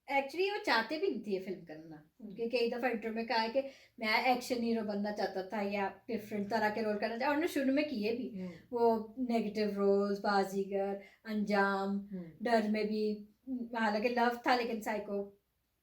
एक्चुअली वो चाहते भी नहीं थे ये फिल्म करना, उनके कई दफ़ा इंटरव्यू में कहा है कि मैं एक्शन हीरो बनना चाहता था या डिफरेंट तरह के रोल करना चाहता, और उन्होंने शुरू में किए भी वो नेगेटिव रोल्स, बाजीगर, अंजाम, डर में भी, हालांकि लव था लेकिन साइको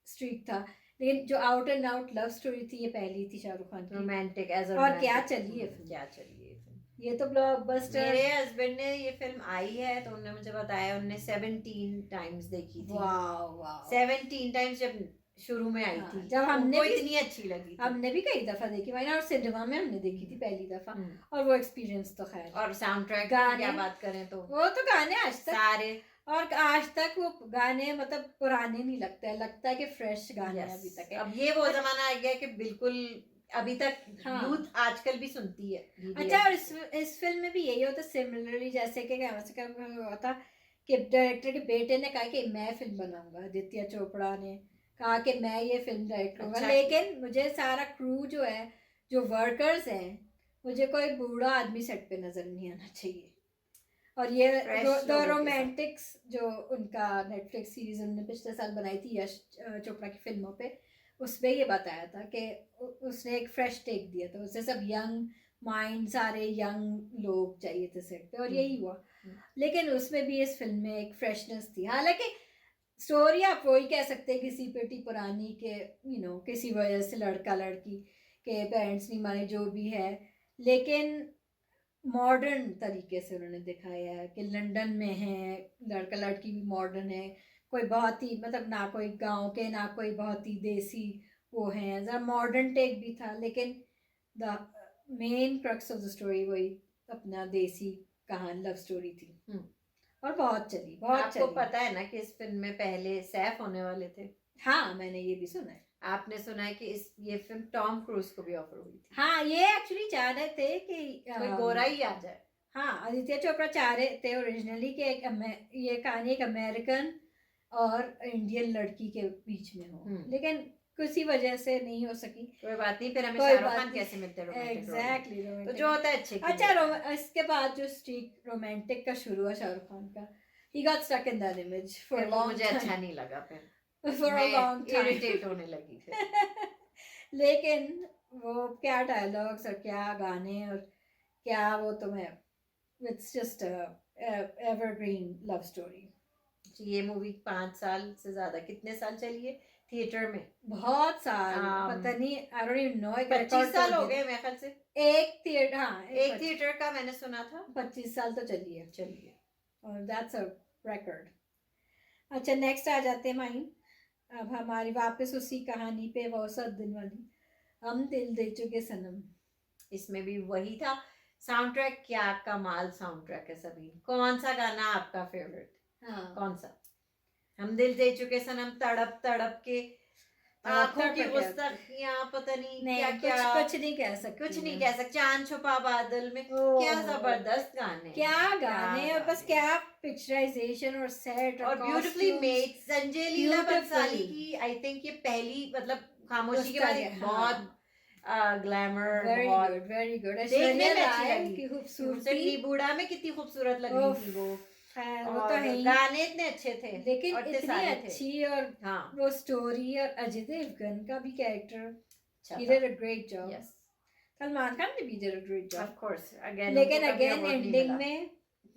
स्ट्रीक था, लेकिन जो out and out love story थी ये पहली थी शाहरुख खान की, रोमांटिक एज और क्या चली है फिल्म, क्या चली है फिल्म, ये तो ब्लॉकबस्टर। मेरे हस्बैंड ने ये फिल्म आई है तो उन्होंने मुझे बताया उन्होंने 17 टाइम्स देखी थी। वाह 17 टाइम्स जब शुरू में आई थी, जब हमने भी इतनी अच्छी लगी थी। हमने भी कई दफा देखी भाई, और सिनेमा में हमने देखी थी पहली दफा, और वो एक्सपीरियंस तो खैर, और साउंड ट्रैक की क्या बात करें तो वो तो गाने आज तक सारे, और आज तक वो गाने मतलब पुराने नहीं लगते हैं, लगता है कि फ्रेश गाने अभी तक है। अब ये वो जमाना आ गया कि बिल्कुल अभी तक यूथ आजकल भी सुनती है। अच्छा, और इस फिल्म में भी यही होता सिमिलरली, जैसे कि हुआ था कि डायरेक्टर के बेटे ने कहा कि मैं फिल्म बनाऊंगा, आदित्य चोपड़ा ने कहा कि मैं ये फिल्म डायरेक्ट करूंगा, लेकिन मुझे सारा क्रू जो है, जो वर्कर्स हैं, मुझे कोई बूढ़ा आदमी सेट पे नजर नहीं आना चाहिए। और ये दो रोमांटिक्स जो उनका नेटफ्लिक्स सीरीज उन्होंने पिछले साल बनाई थी यश चोपड़ा की फिल्मों पे, उसमें ये बताया था कि उसने एक फ्रेश टेक दिया था, उससे सब यंग माइंड, सारे यंग लोग चाहिए थे सेट पे, और यही हुआ। लेकिन उसमें भी इस फिल्म में एक फ्रेशनेस थी, हालांकि स्टोरी आप वही कह सकते हैं किसी पेटी पुरानी के, किसी वजह से लड़का लड़की के पेरेंट्स नहीं माने, जो भी है, लेकिन मॉडर्न तरीके से उन्होंने दिखाया है कि लंदन में है, लड़का लड़की भी मॉडर्न है, कोई बहुत ही मतलब ना कोई गांव के ना कोई बहुत ही देसी वो है, ज़रा मॉडर्न टेक भी था, लेकिन the main crux of the story वही अपना देसी कहानी लव स्टोरी थी, और बहुत चली, बहुत आपको पता है ना कि इस फिल्म में पहले सैफ होने वाले थे? हाँ, मैंने ये भी सुना है। आपने सुना है कि ये फिल्म टॉम क्रूज को भी ऑफर हुई थी? हाँ, ये एक्चुअली चाह रहे थे कि कोई गोरा ही आ जाए। हाँ, आदित्य चोपड़ा चाह रहे थे ओरिजिनली कि ये कहानी एक अमेरिकन और इंडियन लड़की के बीच में हो, लेकिन किसी वजह से नहीं हो सकी। कोई बात नहीं, फिर हमें शाहरुख खान कैसे मिलते हैं? एग्जैक्टली, तो जो होता है अच्छे। अच्छा, इसके बाद जो स्ट्रीक रोमांटिक का शुरू हुआ शाहरुख खान का, he got stuck in that image for a long मुझे time. अच्छा नहीं लगा, फिर for a long time irritate होने लगी फिर। लेकिन वो क्या डायलॉग्स और क्या गाने और क्या वो तुम्हें, it's just evergreen love story. ये मूवी 5 साल से ज्यादा, कितने साल चली है? थिएटर में? बहुत साल, पता नहीं, आई डोंट इवन नो, 25 साल हो गए मेरे ख्याल से। एक थिएटर, हाँ एक थिएटर का मैंने सुना था। 25 साल तो चली है। चलिए, और दैट्स अ रिकॉर्ड। अच्छा, नेक्स्ट आ जाते हैं माइन, अब हमारी वापस उसी कहानी पे, वो 7 दिन वाली, हम दिल दे चुके सनम। इसमें भी वही था, साउंड ट्रैक क्या कमाल साउंड ट्रैक है सभी। कौन सा गाना आपका फेवरेट? हाँ, कौन सा? हम दिल दे चुके सनम, तड़प तड़प के, आंखों की गुस्ताखियां, पता नहीं क्या क्या, कुछ नहीं कह सकते, कुछ नहीं कह सकते, चांद छुपा बादल में, क्या जबरदस्त गाने, क्या गाने, और बस क्या पिक्चराइजेशन और सेट और ब्यूटीफुली मेड। संजय लीला बंसाली की आई थिंक ये पहली, मतलब खामोशी के बाद बहुत ग्लैमर, बहुत वेरी गुड। देखने में अच्छी राय लगी। की खूबसूरती, निबूढ़ा में कितनी खूबसूरत लग रही थी वो, वो तो है ही, गाने इतने अच्छे थे, लेकिन और इतनी अच्छी, और हाँ, वो स्टोरी, और अजय देवगन का भी character, he did a great job. Yes. Salman Khan ने भी did a great job. Of course, again, लेकिन उनको कभी अगेन award नहीं एंडिंग मिला, में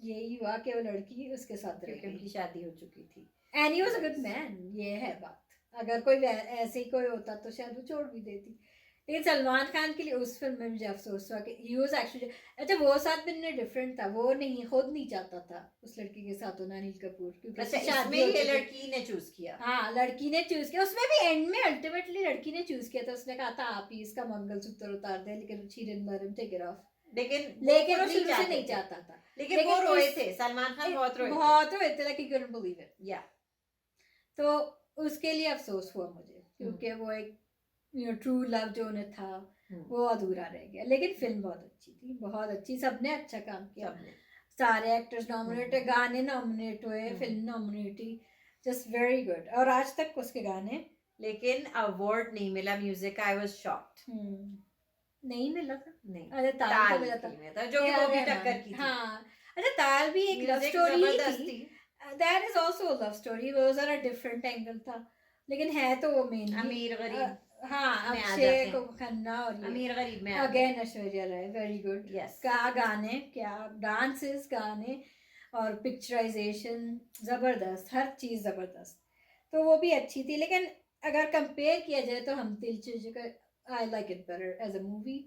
यही हुआ कि वो लड़की उसके साथ रह क्योंकि गई, उनकी शादी हो चुकी थी। And he was a good man, ये है बात। अगर कोई ऐसे ही कोई होता तो शायद वो छोड़ भी देती, लेकिन सलमान खान के लिए उस फिल्म में मुझे अफसोस हुआ कि ही वाज एक्चुअली, अच्छा वो 7 दिन में डिफरेंट था, वो नहीं, खुद नहीं चाहता था उस लड़की के साथ होना, अनिल कपूर, क्योंकि अच्छा, शादी इसमें हो ये चुकी। लड़की ने चूज किया? हाँ, लड़की ने चूज किया, उसमें भी एंड में अल्टीमेटली लड़की ने चूज किया था, उसने कहा था आप ही इसका मंगलसूत्र उतार दें, लेकिन she didn't let him take it off, लेकिन वो शुरू से नहीं चाहता था, लेकिन वो रोए थे, सलमान खान बहुत रोए थे, like he couldn't believe it, या, तो उसके लिए अफसोस हुआ मुझे, क्योंकि वो एक ट्रू लव जो उन्हें था वो अधूरा रह गया, लेकिन फिल्म बहुत अच्छी थी, बहुत अच्छी, सबने अच्छा काम किया, सारे एक्टर्स नॉमिनेट हुए, गाने नॉमिनेट हुए, फिल्म नॉमिनेट हुई, जस्ट वेरी गुड, और आज तक उसके गाने, लेकिन अवार्ड नहीं मिला म्यूजिक का, आई वाज शॉक्ड। नहीं मिला था, नहीं, अरे ताल को मिला था, जो कि वो भी टक्कर की थी। हाँ, अच्छा ताल भी एक लव स्टोरी थी, that is also love story, वो जरा डिफरेंट एंगल था, लेकिन है तो वो मेन अमीर गरीब, हाँ, अक्षय खन्ना और अमीर गरीब में again Aishwarya Rai, very good, क्या गाने, क्या डांसेस, गाने और पिक्चराइजेशन जबरदस्त, हर चीज जबरदस्त, तो वो भी अच्छी थी, लेकिन अगर कंपेयर किया जाए तो हम दिल चुके, I like it better as a movie,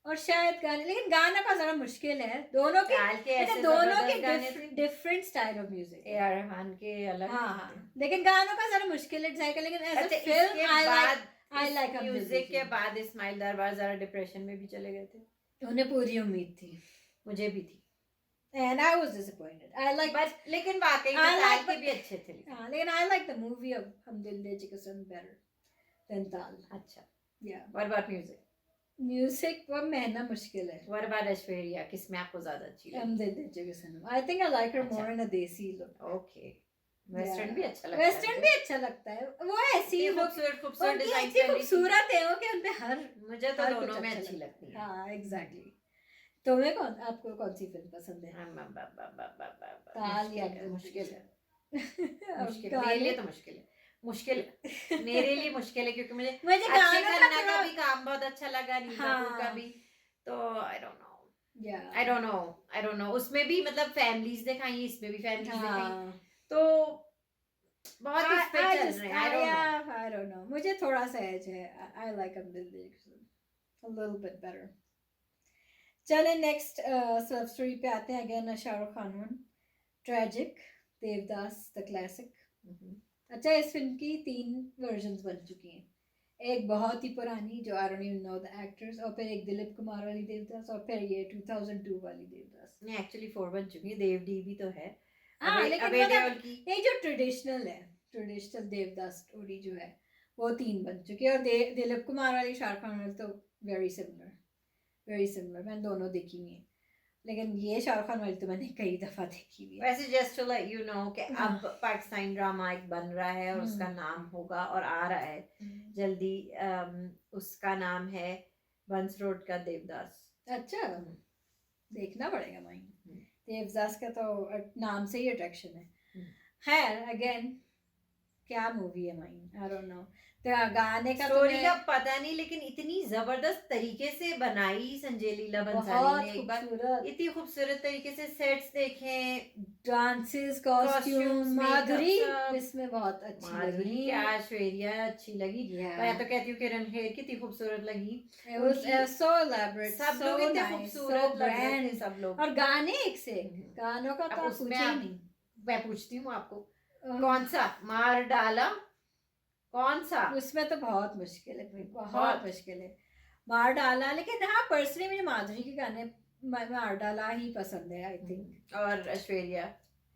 और शायद गाने, लेकिन गाना का जरा मुश्किल है, दोनों के different style of music, A R Rahman के अलग, हाँ, लेकिन गानों का जरा मुश्किल है, लेकिन as a film I like music के बाद इस्माइल दरबार जरा डिप्रेशन में भी चले गए थे, उन्हें पूरी उम्मीद थी, मुझे भी थी, and I was disappointed. I like, but लेकिन वाकई में ताल के भी अच्छे थे, लेकिन I like the movie of हम दिल दे चुके सनम better than ताल। अच्छा, yeah, what about music? Music वो महना मुश्किल है। What about ऐश्वर्या, किसमें आपको ज्यादा अच्छी लगी? हम दिल दे चुके सनम, I think I like her more in a देसी look. Okay, वेस्टर्न भी अच्छा लगता है, वेस्टर्न भी अच्छा लगता है, वो ऐसी खूबसूरत डिजाइन, खूबसूरत है वो कि उनपे हर, मुझे तो दोनों में अच्छी लगती है। हाँ, एग्जैक्टली। तुम्हें आपको कौन सी फिल्म पसंद है? ताल या मुश्किल है, मेरे लिए तो मुश्किल है, मेरे लिए मुश्किल है, क्योंकि मुझे अक्षय खन्ना का भी काम बहुत अच्छा लगा, नील कपूर का भी, तो आई डोंट नो, उसमें भी मतलब फैमिलीज दिखाई, इसमें भी फैमिलीज दिखाई, तो बहुत इस पे चल रहे हैं, I don't know, मुझे थोड़ा सा एज है, I like a little bit better। चले नेक्स्ट सब स्टोरी पे आते हैं, again Shahrukh Khan, tragic, Devdas the classic. अच्छा, इस फिल्म की 3 वर्जन्स बन चुकी हैं, एक बहुत ही पुरानी जो I don't even know the actors, और फिर एक दिलीप कुमार वाली देवदास, और फिर ये 2002 वाली देवदास। नहीं, एक्चुअली 4 बन चुकी है, देवडी भी तो है, हाँ, लेकिन ये जो ट्रेडिशनल है, ट्रेडिशनल देवदास स्टोरी जो है वो 3 बन चुकी है, और दिलीप कुमार वाली, शाहरुख खान वाली तो वेरी सिमिलर, मैंने दोनों देखी हुई है, लेकिन ये शाहरुख खान वाली तो मैंने कई दफा देखी हुई है। वैसे just to let you know कि अब पाकिस्तानी ड्रामा एक बन रहा है, और उसका नाम होगा और आ रहा है जल्दी, उसका नाम है बंस रोड का देवदास। अच्छा, देखना पड़ेगा माइन, देवदास का तो नाम से ही अट्रैक्शन है। खैर, अगेन क्या मूवी है माइन, आई डोंट नो, तो गाने का स्टोरी का पता नहीं, लेकिन इतनी जबरदस्त तरीके से बनाई संजय लीला बंसाली बहुत ने। एक बार खूबसूरत इतनी खूबसूरत तरीके से सेट्स देखें, डांसेस, कॉस्ट्यूम, costumes, माधुरी makeup, सब। इसमें बहुत अच्छी माधुरी लगी। क्या, ऐश्वर्या अच्छी लगी। Yeah. मैं तो कहती हूँ किरण खेर कितनी खूबसूरत लगी। It was उनकी- so elaborate, सब so लोग इतने nice, खूबसूरत so लग रहे थे grand, सब लोग। और गाने एक से एक, गानों का अब तो आप उसमें पूछे ही आप- नहीं। मैं पूछती हूँ आपको, ओह, कौन सा मार डाला, कौन सा? उसमें तो बहुत मुश्किल है भाई, बहुत बहुत। मुश्किल है। मार डाला, लेकिन हाँ पर्सनली मुझे माधुरी के गाने मार डाला ही पसंद है आई थिंक। और ऐश्वर्या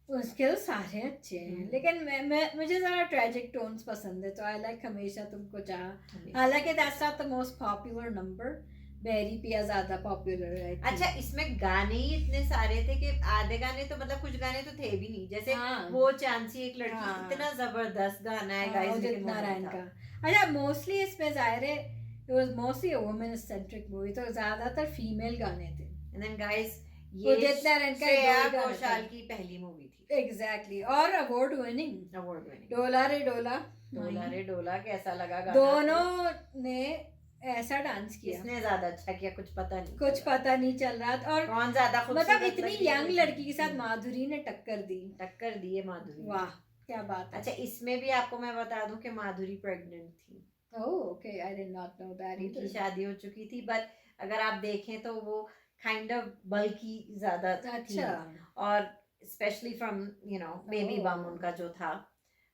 उसके तो सारे अच्छे हैं, लेकिन मैं मुझे जरा ट्रेजिक टोन्स पसंद है, तो आई लाइक हमेशा तुमको चाहा। हालांकि that's not the most popular number, बेरी पिया ज्यादा पॉपुलर है I think। अच्छा, इसमें गाने ही इतने सारे थे कि आधे गाने तो मतलब कुछ गाने तो थे भी नहीं, जैसे हाँ। वो चांसी एक लड़की, हाँ। इतना जबरदस्त गाना है गाइस, उदित लेकिन वो नहीं नारायण था। का। अच्छा, मोस्टली इसमें जाहिर है it was mostly a woman centric movie, तो ज्यादातर फीमेल गाने थे। And then guys, उदित ये नारायण का श्रेया एक गाना घोषाल था। की पहली मूवी थी, एग्जैक्टली, और अवार्ड विनिंग। Award winning. डोला रे डोला, डोला रे डोला कैसा लगा गाना? दोनों ने ऐसा डांस किया, किसने ज्यादा अच्छा किया कुछ पता नहीं, कुछ पता नहीं चल रहा था। और कौन ज्यादा खूबसूरत मतलब इतनी लगी, यंग कोई- लड़की के साथ माधुरी ने टक्कर दी। टक्कर दी है माधुरी ने। वाह, क्या बात है। अच्छा, इसमें भी आपको मैं बता दूं कि माधुरी प्रेग्नेंट थी। Okay, I did not know that उनकी either। शादी हो चुकी थी, बट अगर आप देखें तो वो काइंड ऑफ बल्कि ज्यादा थी। अच्छा, और specially from you know baby Oh. बम उनका जो था,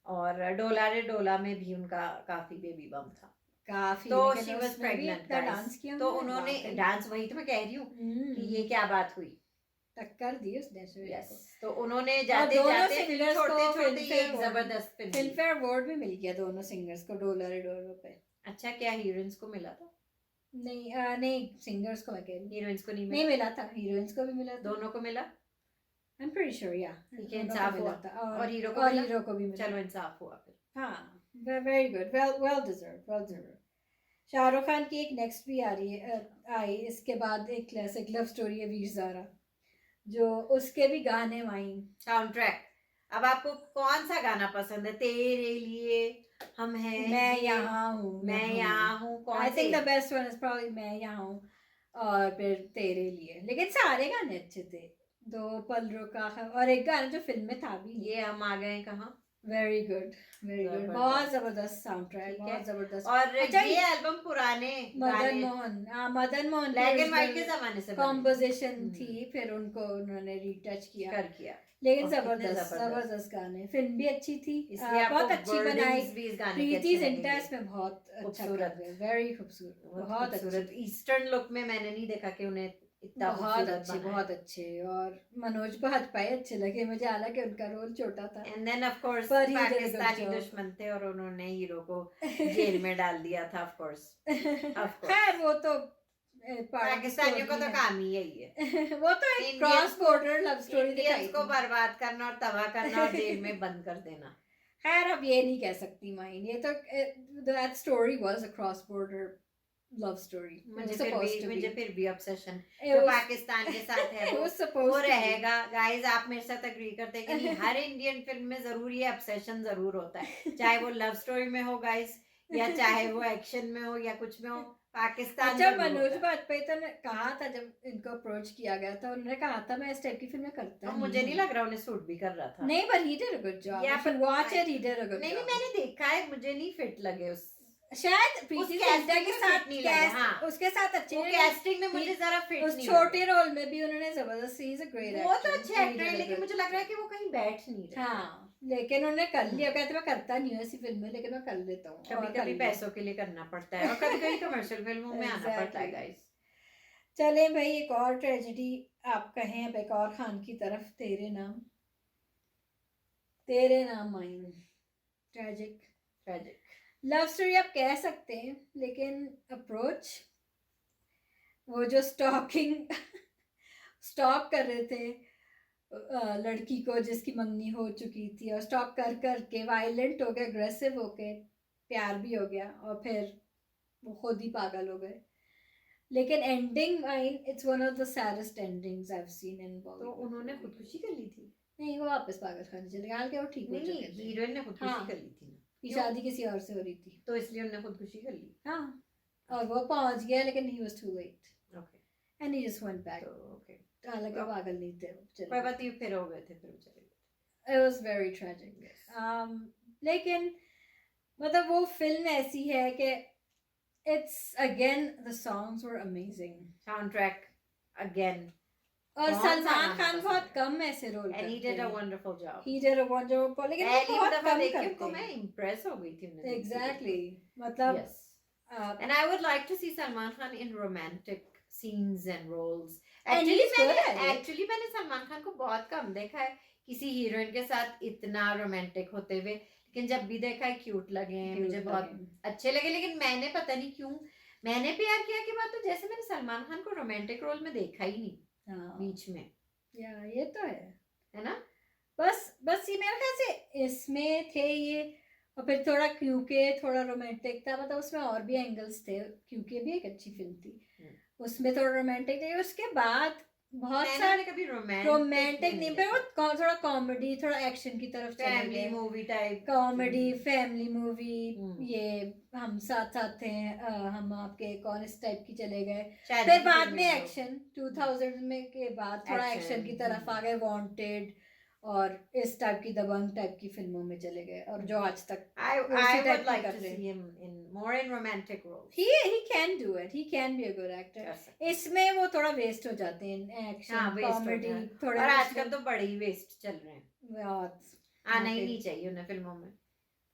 और डोला रे डोला में भी उनका काफी बेबी बम था, काफी। तो लेकिन she was उसमें भी pregnant, इतना guys। डांस किया तो उन्होंने वाकई। डांस, वही तो मैं कह रही हूँ कि ये क्या बात हुई। टक्कर दी उसने श्रेया यस, को। तो उन्होंने जाते दोनों जाते singers छोड़ते को छोड़ते ये एक Filmfare जबरदस्त फिल्म फिल्म थी। फेयर अवार्ड भी मिल गया दोनों सिंगर्स को डोला रे डोला पे। अच्छा, क्या हीरोइंस को मिला था? नहीं नहीं, सिंगर्स को मैं कह रही हूँ। हीरोइंस को नहीं नहीं मिला, मिला था, हीरोइंस को भी मिला था। दोनों को मिला। आई एम प्रीटी श्योर, या ठीक है, इंसाफ हुआ। था। और हीरो को और मिला? हीरो को भी मिला। चलो इंसाफ हुआ फिर। हाँ, very good, well deserve, well deserve. Shahrukh Khan की एक नेक्स्ट भी आ रही है, आई इसके बाद एक क्लासिक लव स्टोरी है वीर ज़ारा, जो उसके भी गाने वाइन। साउंड ट्रैक, अब आपको कौन सा गाना पसंद है? तेरे लिए हम हैं, मैं यहाँ हूँ, मैं यहाँ हूँ, कौन आई से? Think the best one is probably मैं यहाँ हूँ, और फिर तेरे लिए। लेकिन सारे गाने अच्छे थे। दो पल रुका है, और एक गाना जो फिल्म में था भी, ये हम आ गए कहाँ। वेरी गुड, वेरी गुड, जबरदस्त। बहुत जबरदस्त साउंड ट्रैक, ठीक है। बहुत जबरदस्त। और अच्छा, ये एल्बम पुराने मदन मोहन, हाँ Madan Mohan black and white के जमाने से कॉम्पोजिशन थी, फिर उनको उन्होंने रीटच किया, कर किया, लेकिन और कितने जबरदस्त जबरदस्त। जबरदस्त गाने। फिल्म भी अच्छी थी, इसलिए बहुत आपको अच्छी बनाई। wordings भी इस गाने के प्रीति अच्छे जिंटा लगेंगे। इसमें बहुत अच्छा खूबसूरत। कर रहे, वेरी खूबसूरत, बहुत खूबसूरत। अच्छी, ईस्टर्न लुक में मैंने नहीं देखा कि उन्हें इतना बहुत खूबसूरत अच्छे, बनाया। बहुत अच्छे। और मनोज बाजपेयी अच्छे लगे मुझे, हालांकि उनका रोल छोटा था। And then of course But he did a good Pakistani job. दुश्मन थे और उन्होंने हीरो को जेल में डाल दिया था, ऑफ कोर्स। Of course. खैर वो तो पाकिस्तानियों का तो काम ही यही है, वो तो एक क्रॉस बॉर्डर लव स्टोरी दिखाई इंडियंस को थी। बर्बाद करना और तबाह करना और जेल में बंद कर देना। खैर अब ये नहीं कह सकती माइन, ये तो that story was a cross border love story. मुझे फिर भी ऑब्सेशन जो पाकिस्तान के साथ है वो रहेगा। गाइस, आप मेरे साथ एग्री करते हैं कि नहीं, हर इंडियन फिल्म में जरूर ये ऑब्सेशन जरूर होता है, चाहे वो लव स्टोरी में हो गाइस, या चाहे वो एक्शन में हो या कुछ में हो, पाकिस्तान अच्छा, जरूर मनोज होता है। बाजपेयी तो ने कहा था जब इनको अप्रोच किया गया था, उन्होंने कहा था मैं इस टाइप की फिल्में करता और मुझे नहीं लग रहा उन्हें सूट भी कर रहा था। नहीं, but he did a good job. Yeah, If you but watch it, he did a good नहीं, job. मैंने देखा है, मुझे नहीं फिट लगे उस शायद प्रीति जिंटा casting के में साथ fit नहीं लगे, हाँ। उसके साथ अच्छे वो लगे। कैस्टिंग में मुझे जरा फिट उस नहीं छोटे रोल में भी उन्होंने जबरदस्त, he is a great लगे। वो actor. तो अच्छे He एक्टर did है, a लेकिन good मुझे लग रहा है कि वो कहीं बैठ नहीं रहे। हाँ, लेकिन उन्होंने कर लिया, कहते मैं करता नहीं हूँ ऐसी फिल्में, लेकिन मैं कर लेता हूँ। कभी कभी पैसों के लिए करना पड़ता है, और कभी कभी कमर्शियल फिल्मों में आना पड़ता है गाइस। चले भाई, एक और ट्रेजेडी आप कहें अब एक और खान की तरफ, तेरे नाम माइन, ट्रेजिक लव स्टोरी आप कह सकते हैं, लेकिन अप्रोच वो जो स्टॉक कर रहे थे लड़की को जिसकी मंगनी हो चुकी थी, और स्टॉक कर करके वायलेंट हो गए, अग्रेसिव हो गए, प्यार भी हो गया, और फिर वो खुद ही पागल हो गए। लेकिन ending mine, it's one of the saddest endings I have seen in Bollywood. तो उन्होंने खुदकुशी कर ली थी? नहीं, वो वापस पागल खाने चले गए, हालांकि वो ठीक हो नहीं, चुके थे। हीरोइन ने खुदकुशी हाँ। कर ली थी ना। कि शादी किसी और से हो रही थी, तो इसलिए उन्होंने खुदकुशी कर ली। हाँ, और वो पहुंच गया लेकिन he was too late okay and he just went back. तो ओके हालांकि तो पागल नहीं थे, चले कोई गए। बात नहीं, फिर हो गए थे, फिर वो चले गए। It was very tragic. लेकिन मतलब वो फिल्म ऐसी है कि it's again the songs were amazing. Sound track again, और कौन सा सलमान गाना खान पसंद बहुत है? कम ऐसे रोल एंड ही करते डिड अ हैं। Wonderful job. He did a wonderful, लेकिन वो पहली बहुत दफा कम देख के करते उनको मैं हैं। इम्प्रेस हो गई थी उन्हें। Exactly. मतलब Yes. And I would like to see Salman Khan in romantic scenes and roles. And he's good at it. Actually मैंने सलमान खान को बहुत कम देखा है किसी हीरोइन के साथ इतना रोमांटिक होते हुए, लेकिन जब भी देखा है क्यूट लगे हैं, मुझे बहुत अच्छे लगे। लेकिन मैंने पता नहीं क्यों, मैंने प्यार किया के बाद तो जैसे मैंने सलमान खान को रोमांटिक रोल में देखा ही नहीं बीच में। ये तो है ना? बस ये मेरे ख्याल से इसमें थे ये, और फिर थोड़ा क्यूके थोड़ा रोमांटिक था, मतलब उसमें और भी एंगल्स थे। क्यूके भी एक अच्छी फिल्म थी, उसमें थोड़ा रोमांटिक थे। उसके बाद बहुत सारे कभी रोमांटिक नहीं, पर वो थोड़ा कॉमेडी थोड़ा एक्शन की तरफ चले फैमिली गए, movie type comedy family movie. ये हम साथ साथ थे, हम आपके कौन, इस टाइप की चले गए। फिर बाद में एक्शन 2000 में के बाद थोड़ा एक्शन की तरफ आ गए, वांटेड और इस टाइप की दबंग टाइप की फिल्मों में चले गए, और जो आज तक I would like to see him more in romantic roles. he can do it, he can be a good actor. इसमें वो थोड़ा वेस्ट हो जाते हैं एक्शन कॉमेडी थोड़े, और आजकल तो बड़े ही वेस्ट चल रहे हैं, बहुत आना ही नहीं चाहिए उन्हें फिल्मों में।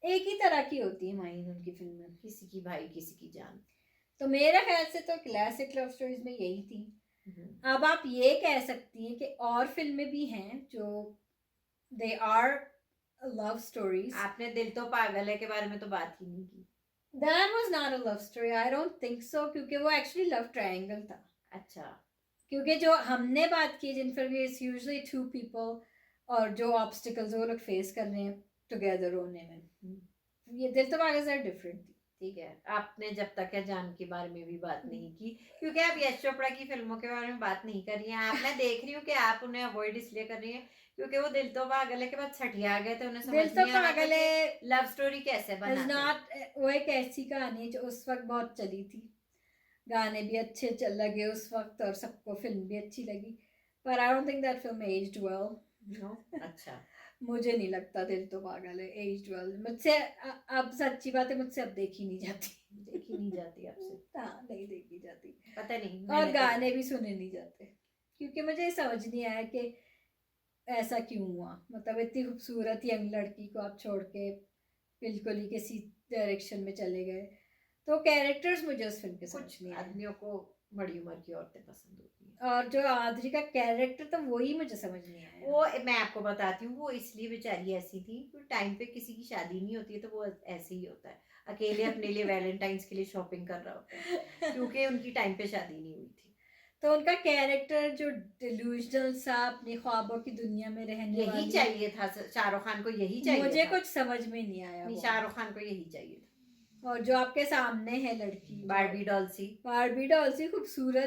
एक ही तरह की होती है माइन उनकी फिल्में, किसी की भाई किसी की जान। तो मेरे ख्याल से तो क्लासिक लव स्टोरीज में यही थी। अब आप ये कह सकती हैं कि और फिल्में भी हैं जो they are love stories. आपने दिल तो पागल है के बारे में तो बात ही नहीं की। That was not a love story, I don't think so, क्योंकि वो actually love triangle था। अच्छा, क्योंकि जो हमने बात की जिन फिल्म में it's usually two people और जो obstacles वो लोग फेस कर रहे हैं together होने में, ये दिल तो पागल से डिफरेंट थी। ठीक है, आपने जब तक है जान के बारे में भी बात नहीं की, क्योंकि आप यश चोपड़ा की फिल्मों के बारे में बात नहीं कर रही हैं। आप, मैं देख रही हूँ कि आप उन्हें अवॉइड इसलिए कर रही हैं क्योंकि वो दिल तो पागल है के बाद छठिया गए थे, उन्हें समझ नहीं आ रहा था लव स्टोरी कैसे बनाते हैं। वो एक ऐसी कहानी जो उस वक्त बहुत चली थी, गाने भी अच्छे चल लगे उस वक्त और सबको फिल्म भी अच्छी लगी, पर I don't think that film aged well. अच्छा, मुझे नहीं लगता दिल तो पागल है एज्ड वेल। मुझसे अब सच्ची बात है, मुझसे अब देखी नहीं जाती आपसे। हाँ, नहीं देखी जाती, पता नहीं, और गाने भी सुने नहीं जाते, क्योंकि मुझे समझ नहीं आया कि ऐसा क्यों हुआ। मतलब इतनी खूबसूरत यंग लड़की को आप छोड़ के बिल्कुल ही किसी डायरेक्शन में चले गए, तो कैरेक्टर्स मुझे उस फिल्म के समझ नहीं आए। आदमियों को बड़ी उम्र की औरतें पसंद होती हैं, और जो आदरी का कैरेक्टर तो वही मुझे समझ नहीं आया। वो मैं आपको बताती हूँ, वो इसलिए बेचारी ऐसी थी, टाइम पे किसी की शादी नहीं होती है तो वो ऐसे ही होता है, अकेले अपने लिए वैलेंटाइंस के लिए शॉपिंग कर रहा होता है, क्योंकि उनकी टाइम पे शादी नहीं हुई थी। तो उनका कैरेक्टर जो डिल्यूजनल सा अपने ख्वाबों की दुनिया में रहने वाली, यही चाहिए था शाहरुख खान को, यही चाहिए मुझे था। कुछ समझ में नहीं आया। शाहरुख खान को यही चाहिए था। और जो आपके सामने है लड़की बार्बी डॉल सी खूबसूरत,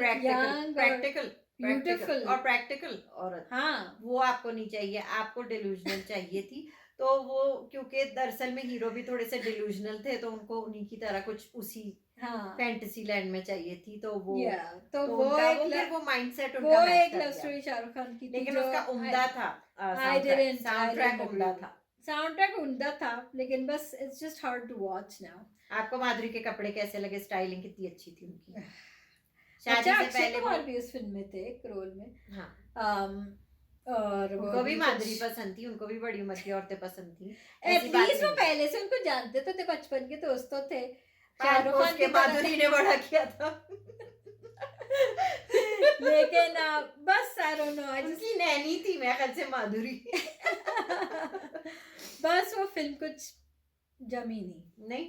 प्रैक्टिकल, ब्यूटीफुल और प्रैक्टिकल औरत। हाँ, वो आपको नहीं चाहिए, आपको डिल्यूजनल चाहिए थी। तो वो क्योंकि दरअसल में हीरो भी थोड़े से डिल्यूजनल थे, तो उनको उन्हीं की तरह कुछ उसी फैंटेसी लैंड में चाहिए थी, तो वो वो माइंडसेट उनका वो एक लव स्टोरी शाहरुख खान की थी, लेकिन उसका उम्दा था, साउंड ट्रैक उम्दा था, लेकिन बस it's just hard to watch now. आपको माधुरी के कपड़े कैसे लगे? स्टाइलिंग कितनी अच्छी थी उनकी। शादी से पहले वो भी उस फिल्म में थे, एक रोल में। हाँ, और उनको भी माधुरी पसंद थी, उनको भी बड़ी उम्र की औरतें पसंद थी। एटलीस्ट वो पहले से उनको जानते तो थे, बचपन के दोस्त तो थे। शाहरुख खान के माधुरी ने बड़ा किया था। लेकिन बस आई डोंट नो, उनकी नैनी थी मेरे ख्याल से माधुरी। बस वो फिल्म कुछ जमी नहीं,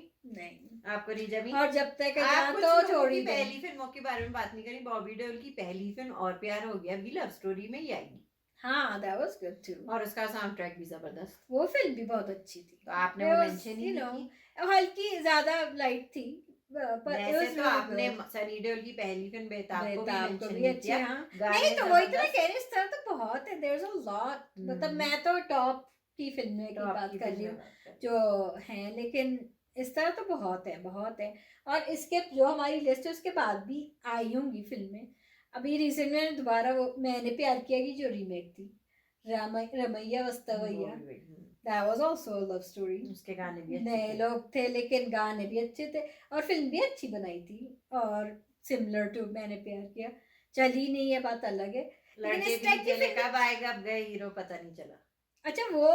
आपको नहीं जमी। और जब तक आप तो छोड़ी, पहली फिल्मों के बारे में बात नहीं करी। बॉबी देओल की पहली फिल्म और प्यार हो गया भी लव स्टोरी में ही आएगी। हाँ, that was good too। और उसका साउंड ट्रैक भी जबरदस्त, वो फिल्म भी बहुत अच्छी थी। तो आपने वो मेंशन ही नहीं की। हल्की ज्यादा लाइट थी, पर वैसे तो आपने सनी देओल की पहली फिल्म बेताब को भी मेंशन किया। नहीं तो वही तो मैं कह रही हूँ, इस तरह तो बहुत है, देयर इज अ लॉट। मतलब मैं तो टॉप की फिल्में की टॉप बात की कर रही फिल्में हूँ बात कर। जो हैं, लेकिन इस तरह तो बहुत है, बहुत है। और इसके जो हमारी लिस्ट है उसके बाद भी आई होंगी फिल्में। अभी रिसेंट में दोबारा वो मैंने प्यार किया की जो रीमेक थी, Ramaiya Vastavaiya, that was also a love story. उसके गाने भी अच्छे नए थे। लोग थे लेकिन गाने भी अच्छे थे और फिल्म भी अच्छी बनाई थी, और सिमिलर टू मैंने प्यार किया। चली नहीं है, बात अलग है, लेकिन लड़के इस भी टाइप नहीं की चले, फिल्में। कब आएगा अब गए हीरो पता नहीं चला। अच्छा वो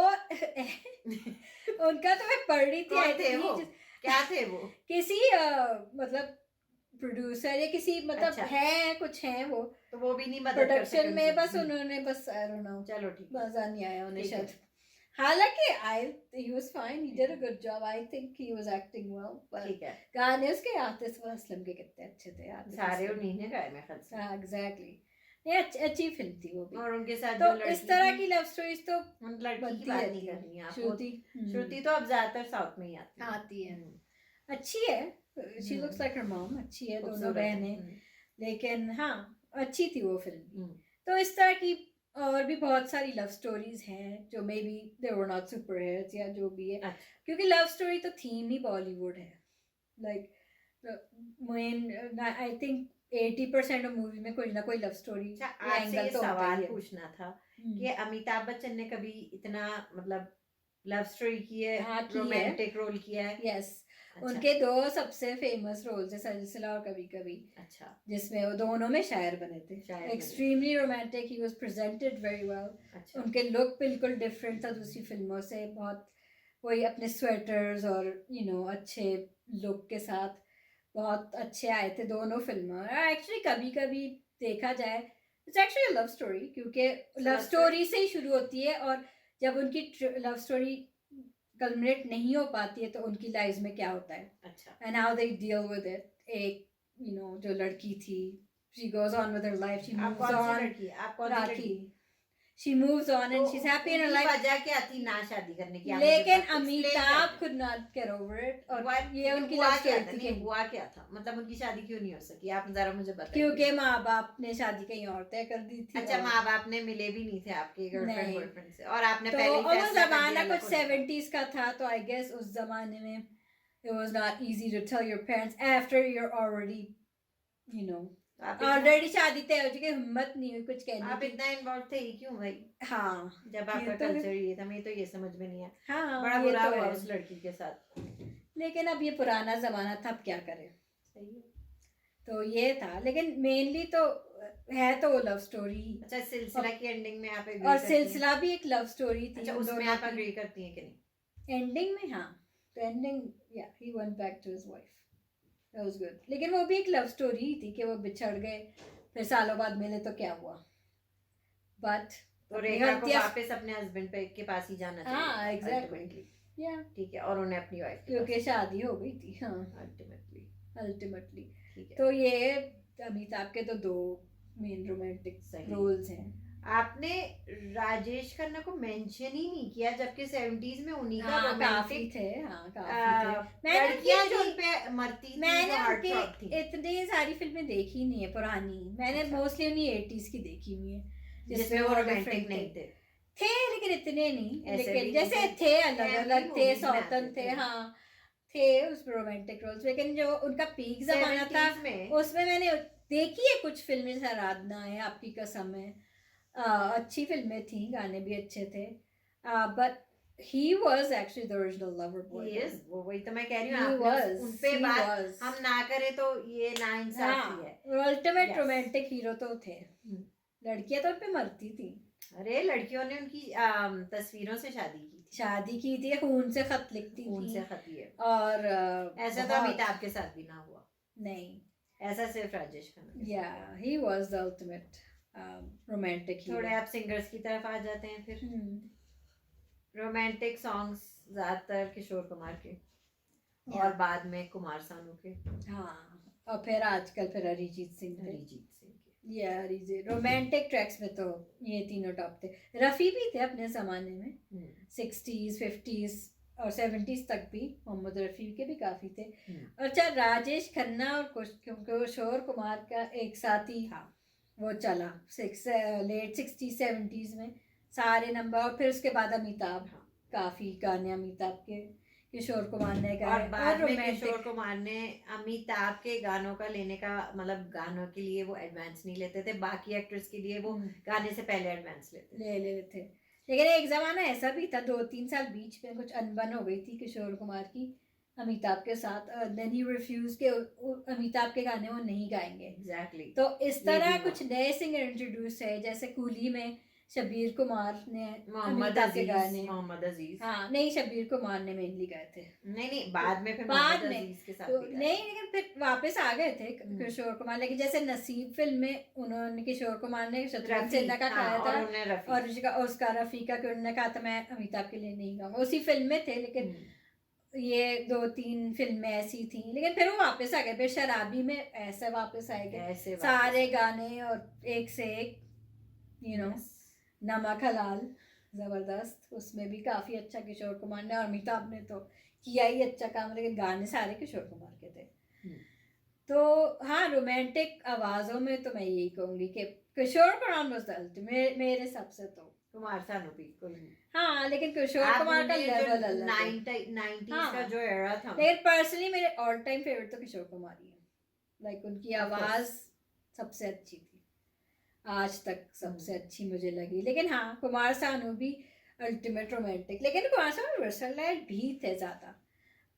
उनका तो मैं पढ़ रही थी, कौन थे वो, क्या थे वो? किसी मतलब प्रोड्यूसर या किसी मतलब अच्छा। है, कुछ है वो तो वो भी नहीं मदद कर प्रोडक्शन सके में, उनकी। बस उन्होंने बस आई डोंट नो, चलो ठीक है। मजा नहीं आया उन्हें ठीक है। शायद। हालांकि he was fine, he did a good job, I think he was acting well, पर ठीक है। गाने उसके आतिफ असलम के कितने अच्छे थे, आतिफ सारे असलम। उन्हीं ने गाए मेरे ख्याल से। हाँ एग्जैक्टली, ये अच्छी फिल्म थी वो भी। और उनके साथ तो जो लड़की इस तरह थी, की लव स्टोरीज तो उन लड़की की बनती बात रहती नहीं है। करनी है आपको। श्रुति श्रुति तो अब ज्यादातर साउथ में ही आती है। आती है, अच्छी है, she looks like her mom, अच्छी है, दोनों खूबसूरत है। बहनें। लेकिन हाँ अच्छी थी वो फिल्म। तो इस तरह की और भी बहुत सारी लव स्टोरीज हैं जो may be they were not super hits या जो भी है, अच्छा। क्योंकि लव स्टोरी तो थीम ही बॉलीवुड है। Like main I think 80% of movie में कोई ना कोई लव स्टोरी अच्छा, आपसे एंगल ये तो होता सवाल ही है। पूछना था कि अमिताभ बच्चन ने कभी इतना मतलब लव स्टोरी की है, हाँ, की है। रोमांटिक रोल किया है? यस, अच्छा। उनके दो सबसे फेमस रोल्स है, सजिसला और कभी कभी, अच्छा। जिसमें वो दोनों में शायर बने थे। शायर बने। Extremely romantic, he was presented very well. अच्छा। उनके लुक बिल्कुल डिफरेंट था दूसरी फिल्मों से, बहुत वही अपने स्वेटर्स और अच्छे लुक के साथ बहुत अच्छे आए थे दोनों फिल्मों। एक्चुअली कभी कभी देखा जाए इट्स एक्चुअली लव स्टोरी, क्योंकि लव स्टोरी से ही शुरू होती है, और जब उनकी लव स्टोरी कल्मिनेट नहीं हो पाती है तो उनकी लाइफ में क्या होता है, अच्छा। And how they deal with it. एक जो लड़की थी, she goes on with her life, she आप मूव्स कौन सी ऑन, लड़की है? आप कौन सी राखी, लड़की? she moves on and she's happy in her उनकी life। वजह क्या थी ना शादी करने की? आप लेकिन मुझे explain अमिताभ कर could not get over it, और दें। ये उनकी हुआ लव क्या स्टोरी था? थी नहीं, कि हुआ क्या था? मतलब उनकी शादी क्यों नहीं हो सकी? आप जरा मुझे बताइए। क्योंकि माँ बाप ने शादी कहीं और तय कर दी थी। अच्छा, माँ बाप ने मिले भी नहीं थे आपके गर्लफ्रेंड नहीं। बॉयफ्रेंड से, और आपने तो पहले ही और वो फैसला कर जमाना दिया कुछ अलग होने का। 70s का था, तो आई गेस उस जमाने में it was not easy to tell your parents after you're already आप इतना- ऑलरेडी शादी तय हो चुकी, हिम्मत नहीं हुई कुछ कहने आप की। इतना इन्वॉल्व थे ही क्यों भाई? हाँ, जब ये आपका तो है। कल्चर ये था, मैं तो ये समझ में नहीं आया। हाँ, बड़ा ये बुरा तो हुआ है। उस लड़की के साथ। लेकिन अब ये पुराना जमाना था, अब क्या करें। सही है। तो ये था, लेकिन मेनली तो है तो वो लव स्टोरी। अच्छा, सिलसिला की एंडिंग में आप agree और करती हैं? सिलसिला भी एक लव स्टोरी थी। अच्छा, उसमें आप अग्री करती हैं कि नहीं? एंडिंग में हाँ, तो एंडिंग या he went back to his wife, that was good. लेकिन वो भी एक लव स्टोरी ही थी कि वो बिछड़ गए, फिर सालों बाद मिले तो क्या हुआ, बट तो रेखा को वापस अपने हस्बैंड के पास ही जाना चाहिए। हाँ एग्जैक्टली, ultimately। या ठीक है, और उन्हें अपनी वाइफ क्योंकि शादी हो गई थी। हाँ अल्टीमेटली। ठीक है। तो ये अमिताभ के तो दो मेन रोमांटिक सही। रोल्स हैं। आपने राजेश खन्ना को मेंशन ही नहीं किया, जबकि 70s में उन्हीं का हाँ, काफी रोमांटिक थे, हाँ काफी थे। लड़कियां जो उन पे मरती थी, मैंने जो heart throb उनकी थी। इतनी सारी फिल्में देखी नहीं है पुरानी, मैंने अच्छा। मोस्टली उन्हीं 80s की देखी हुई है, जिसमें वो रोमांटिक नहीं थे। थे लेकिन इतने नहीं, ऐसे लेकिन भी जैसे नहीं थे अलग Family अलग थे, movies में आते सौतन थे, थे। हाँ थे उस रोमांटिक रोल्स। लेकिन जो उनका पीक जमाना था 70s में उसमें मैंने देखी है कुछ फिल्में, जैसे आराधना है, आपकी कसम है, अच्छी फिल्में थी, गाने भी अच्छे थे, but he was actually the original lover boy. He is, वो वही तो मैं कह रही He हूँ, was, उन पे he बात was. हम ना करें तो ये नाइंसाफी है। Ultimate Yes. रोमांटिक हीरो तो थे, लड़कियां तो उन पे मरती थी। अरे लड़कियों ने उनकी तस्वीरों से शादी की थी, खून से खत लिखती खून थी, से खती है। और ऐसा तो अमिताभ के साथ भी ना हुआ, नहीं, ऐसा सिर्फ राजेश खन्ना। या he was the ultimate romantic hero. थोड़े आप सिंगर्स की तरफ आ जाते हैं फिर। रोमांटिक सॉन्ग्स ज्यादातर किशोर कुमार के, और बाद में कुमार सानू के, हाँ, और फिर आजकल फिर अरिजीत सिंह के। या अरिजीत रोमांटिक ट्रैक्स में तो ये तीनों टॉप थे। रफ़ी भी थे अपने ज़माने में, 60s 50s और 70s तक भी मोहम्मद रफ़ी के भी काफ़ी थे। और अच्छा, राजेश खन्ना और किशोर कुमार का एक साथ ही वो चला लेट 60s 70s में सारे नंबर, और फिर उसके बाद अमिताभ। काफी गाने अमिताभ के, किशोर कुमार ने और गाए, बाद में रोमांटिक। किशोर कुमार ने अमिताभ के गानों का लेने का मतलब गानों के लिए वो एडवांस नहीं लेते थे, बाकी एक्टर्स के लिए वो गाने से पहले एडवांस लेते थे। ले ले थे। लेकिन एक जमाना ऐसा भी था, 2-3 साल बीच में कुछ अनबन हो गई थी किशोर कुमार की अमिताभ के साथ, देन ही रिफ्यूज के अमिताभ के गाने वो नहीं गाएंगे। एग्जैक्टली। तो इस तरह कुछ नए सिंगर इंट्रोड्यूस है, जैसे कूली में शब्बीर कुमार ने अमिताभ के गाने, मोहम्मद अजीज। हाँ नहीं, शब्बीर कुमार ने मेनली गाए थे। नहीं बाद में फिर बाद मोहम्मद में अजीज के साथ तो भी गाए। नहीं, लेकिन फिर वापस आ गए थे किशोर कुमार। लेकिन जैसे नसीब फिल्म में उन्होंने, किशोर कुमार ने शत्रुघ्न सिन्हा का खाया था, और उसका रफीका के उन्होंने कहा था मैं अमिताभ के लिए नहीं गाऊंगा, उसी फिल्म में थे। लेकिन ये 2-3 फिल्में ऐसी थी, लेकिन फिर वो वापस आ गए। फिर शराबी में ऐसे वापस आएंगे सारे गाने और एक से एक, यू नो, नमक हलाल जबरदस्त, उसमें भी काफी अच्छा किशोर कुमार ने और अमिताभ ने तो किया ही अच्छा काम, लेकिन गाने सारे किशोर कुमार के थे। तो हाँ, रोमांटिक आवाजों में तो मैं यही कहूंगी कि Kishore Kumar was the ultimate मेरे हिसाब से। तो कुमार सानू भी कोई, हाँ, लेकिन किशोर कुमार का लेवल अलग है, 90s का जो एरा था। लेकिन पर्सनली मेरे ऑल टाइम फेवरेट तो किशोर कुमार ही है। लाइक उनकी आवाज सबसे अच्छी थी, आज तक सबसे अच्छी मुझे लगी। लेकिन हाँ, कुमार सानू भी अल्टीमेट रोमांटिक, लेकिन कुमार सानू वर्सटाइल भी थे ज़्यादा,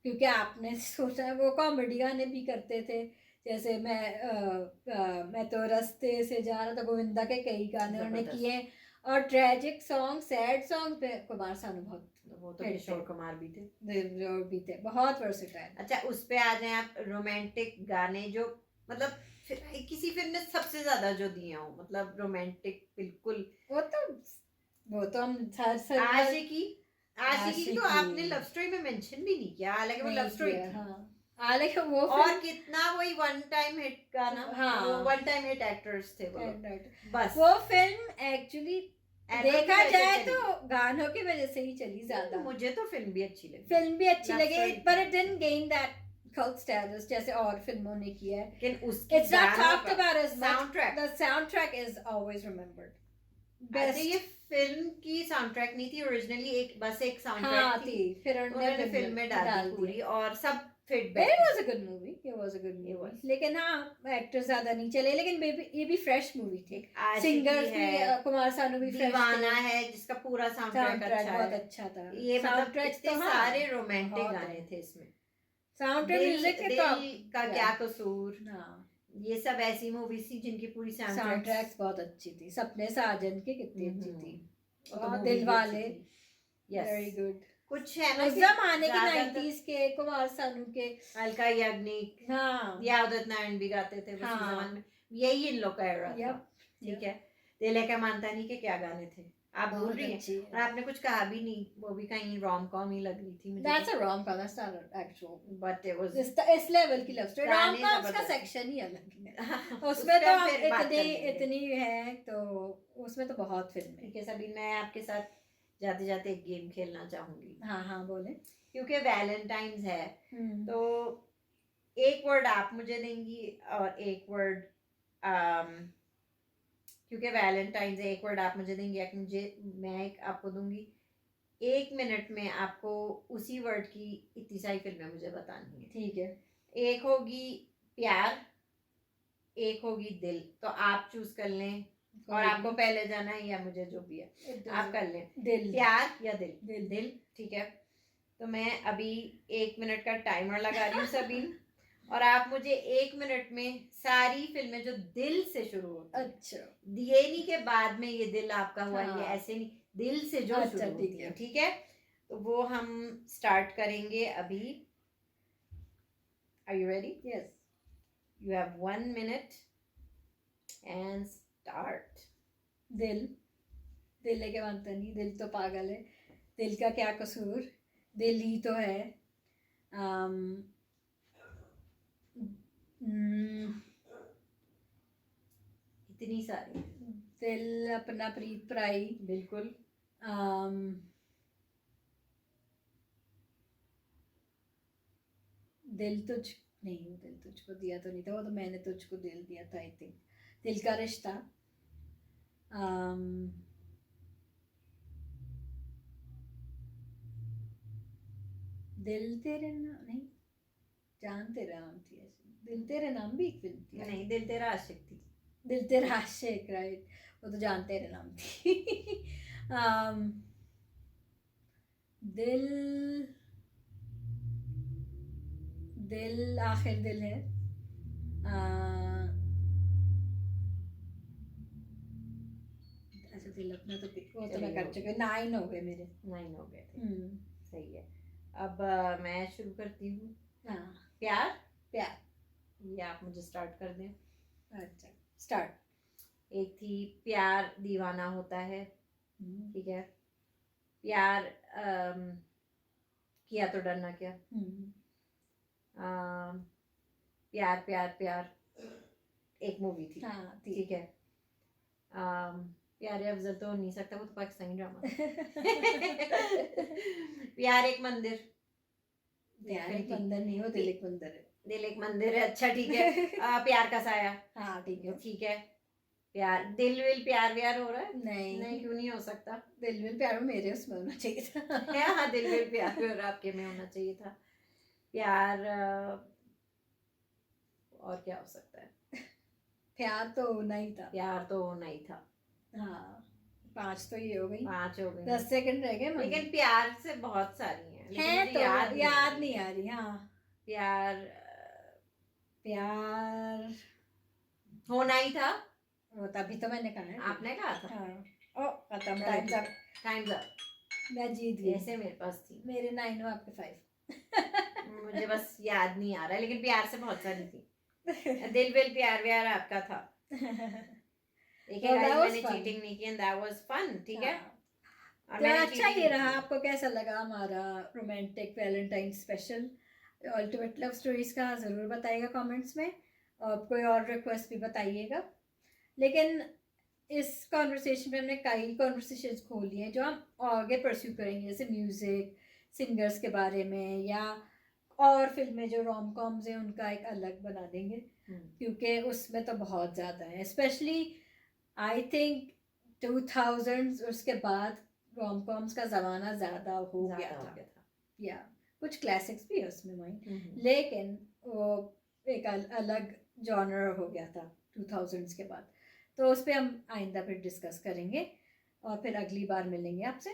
क्योंकि आपने सोचा वो कॉमेडी गाने भी करते थे। जैसे मैं तो रास्ते से जा रहा था, गोविंदा के कई गाने उन्होंने किए, और ट्रेजिक सॉन्ग, सैड सॉन्ग पे कुमार सानू बहुत, वो तो किशोर कुमार भी थे, भी थे, बहुत वर्सेटाइल। अच्छा, उस पे आ जाए आप, रोमांटिक गाने जो मतलब किसी फिल्म ने सबसे ज्यादा जो दिया हो, मतलब रोमांटिक बिल्कुल, वो तो हम आशिकी तो आपने लव स्टोरी में मेंशन भी नहीं किया, हालांकि वो लव स्टोरी थी। हालांकि वो और कितना वही वन टाइम हिट गाना, हाँ, वो वन टाइम हिट एक्टर्स थे वो, बस वो फिल्म एक्चुअली देखा जाए तो गानों की वजह से ही चली ज्यादा। मुझे तो फिल्म भी अच्छी लगी, but it didn't gain that cult status जैसे और फिल्मों ने किया है। लेकिन उसकी it's not talked about as much. Soundtrack. The soundtrack is always remembered. बस ये फिल्म की साउंड थी ओरिजिनली, एक बस एक साउंड थी, फिर उन्होंने फिल्म में डाल दी पूरी, और सब फिट बैठ। It was a good movie. It was a good movie. लेकिन हाँ, एक्टर ज्यादा नहीं चले, लेकिन ये भी फ्रेश मूवी थी। सिंगर्स भी कुमार सानू भी फ्रेश थे। दीवाना है जिसका पूरा साउंडट्रैक बहुत अच्छा था। ये साउंडट्रैक तो सारे रोमांटिक गाने थे इसमें। साउंडट्रैक म्यूजिक के तो का क्या कसूर, ये सब ऐसी मूवीज थी जिनकी पूरी साउंडट्रैक्स बहुत अच्छी थी। सपने साजन की कितनी अच्छी थी, दिल वाले, वेरी गुड। कुछ है ना, उस जमाने के 90s के कुमार सानू के, अलका याग्निक, हाँ, यादव नारायण भी गाते थे उस जमाने में, यही इन लोग का एरा था। ठीक है, दिल का मानता नहीं के क्या गाने थे, आप भूल रही हैं, और आपने कुछ कहा भी नहीं, वो भी कहीं रोम कॉम ही लग रही थी मुझे। That's a rom com, that's not an actual, but it was इस लेवल की लव स्टोरी। रोम कॉम्स का सेक्शन ही अलग है, उसमें तो इतनी है, तो उसमें तो बहुत फिल्म है। ठीक है सभी, मैं आपके साथ जाते जाते एक गेम खेलना चाहूंगी। हाँ बोले। क्योंकि वैलेंटाइंस है, तो एक वर्ड आप मुझे देंगी और एक वर्ड, क्योंकि वैलेंटाइंस है, एक वर्ड आप मुझे देंगी, मैं एक आपको दूंगी। 1 मिनट में आपको उसी वर्ड की इतनी सारी फिल्में मुझे बतानी है। ठीक है। एक होगी प्यार, एक होगी दिल, तो आप चूज कर लें, और आपको पहले जाना है या मुझे, जो भी है आप कर लें। दिल, प्यार या दिल? दिल। ठीक है, तो मैं अभी 1 मिनट का टाइमर लगा रही हूँ सभी, और आप मुझे 1 मिनट में सारी फिल्में जो दिल से शुरू होती है, अच्छा, ये नहीं के बाद में ये दिल आपका हुआ, ये ऐसे नहीं, दिल से जो शुरू होती है, ठीक है, तो वो हम स्टार्ट करेंगे अभी। Are you ready? Yes. You have 1 minute and start. दिल लेके मानता नहीं, दिल तो पागल है, दिल का क्या कसूर, दिल ही तो है। इतनी सारी, दिल अपना प्रीत पराई, बिल्कुल। दिल तुझ नहीं, वो दिल तुझको दिया तो नहीं था, वो तो मैंने तुझको दिल दिया था, आई थिंक। दिल का रिश्ता, दिल तेरे नाम नहीं, जान तेरा नाम थी ऐसी, दिल तेरे नाम भी एक फिल्म थी। नहीं, दिल तेरा आशिक थी। दिल तेरा आशिक, राइट, वो तो जान तेरे नाम थी। um, दिल, दिल आखिर दिल है। अच्छा, दिल अपना तो वो तो मैं कर चुकी, 9 हो गए मेरे। 9 हो गए थे। सही है। अब मैं शुरू करती हूँ। हाँ, प्यार। प्यार, ये आप मुझे स्टार्ट कर दें। अच्छा स्टार्ट। एक थी प्यार दीवाना होता है, ठीक है। प्यार किया तो डरना क्या। प्यार प्यार प्यार एक मूवी थी, हाँ, ठीक है। प्यारे अफजल तो हो नहीं सकता, वो तो पाकिस्तानी ड्रामा। प्यार एक मंदिर। प्यार एक मंदिर नहीं, हो दिल एक मंदिर है। दिल एक मंदिर है, अच्छा ठीक है। प्यार का साया। हाँ ठीक है, ठीक है। प्यार दिल विल प्यार व्यार हो रहा है? नहीं नहीं, क्यों नहीं हो सकता? दिल विल प्यार मेरे उसमें होना चाहिए था। हाँ, दिल विल प्यार व्यार आपके में होना चाहिए था। प्यार और क्या हो सकता है? प्यार तो होना ही था। प्यार तो होना ही था। हाँ, 5 तो ये हो गई, 5 हो गई। 10 सेकंड रह गए। लेकिन प्यार से बहुत सारी हैं, लेकिन है मुझे तो याद नहीं आ रही। हाँ, प्यार प्यार होना ही था। वो तभी तो मैंने कहा है। आपने कहा था। हाँ, ओ खत्म, टाइम्स अप, टाइम्स अप। मैं जीत गई। ऐसे मेरे पास थी। मेरे 9 हो, आपके 5। मुझे बस याद नहीं आ रहा, लेकिन प्यार से बहुत सारी थी। दिल विल प्यार व्यार आपका था। देखिए गाइस, मैंने चीटिंग नहीं की, एंड दैट वाज फन, ठीक है। और तो अच्छा ये रहा। आपको कैसा लगा हमारा romantic Valentine special ultimate love stories का, ज़रूर बताइएगा कमेंट्स में, और कोई और रिक्वेस्ट भी बताइएगा। लेकिन इस कॉन्वर्सेशन में हमने कई कॉन्वर्सेशंस खोली हैं जो हम आगे परस्यू करेंगे, जैसे म्यूज़िक, सिंगर्स के बारे में, या और फिल्में जो रोम कॉम्स हैं उनका एक अलग बना देंगे, क्योंकि उसमें तो बहुत ज़्यादा है। स्पेशली आई थिंक 2000s, उसके बाद रोम कॉम्स का ज़माना ज़्यादा हो गया था। या कुछ क्लासिक्स भी है उसमें वहीं, लेकिन वो एक अलग जॉनर हो गया था 2000s के बाद। तो उस पर हम आइंदा फिर डिस्कस करेंगे, और फिर अगली बार मिलेंगे आपसे।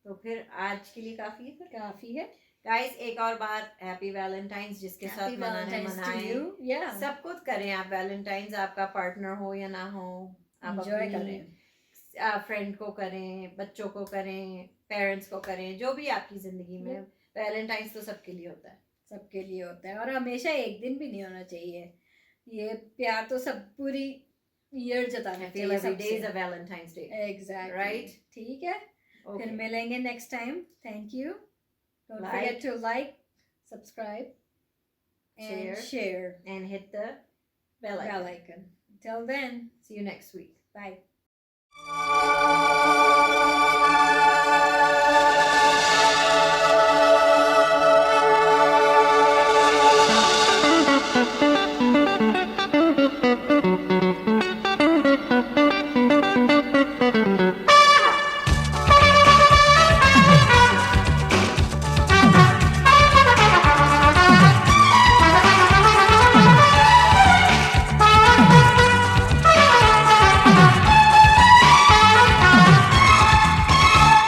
तो फिर आज के लिए काफ़ी है। काफ़ी है गाइस, एक और बार हैप्पी वैलेंटाइंस, जिसके साथ मनाएं। सब कुछ करें आप। वैलेंटाइंस आपका पार्टनर हो या ना हो, आप एंजॉय करें, फ्रेंड को करें, बच्चों को करें, पेरेंट्स को करें, जो भी आपकी जिंदगी में। वैलेंटाइंस तो सबके लिए होता है, सबके लिए होता है, और हमेशा एक दिन भी नहीं होना चाहिए। ये प्यार तो सब पूरी ईयर जताना चाहिए। every day is a Valentine's Day. Exactly, right, ठीक है। फिर मिलेंगे next time. Thank you. Don't forget to like, subscribe and share and hit the bell icon. Till then, See you next week. Bye.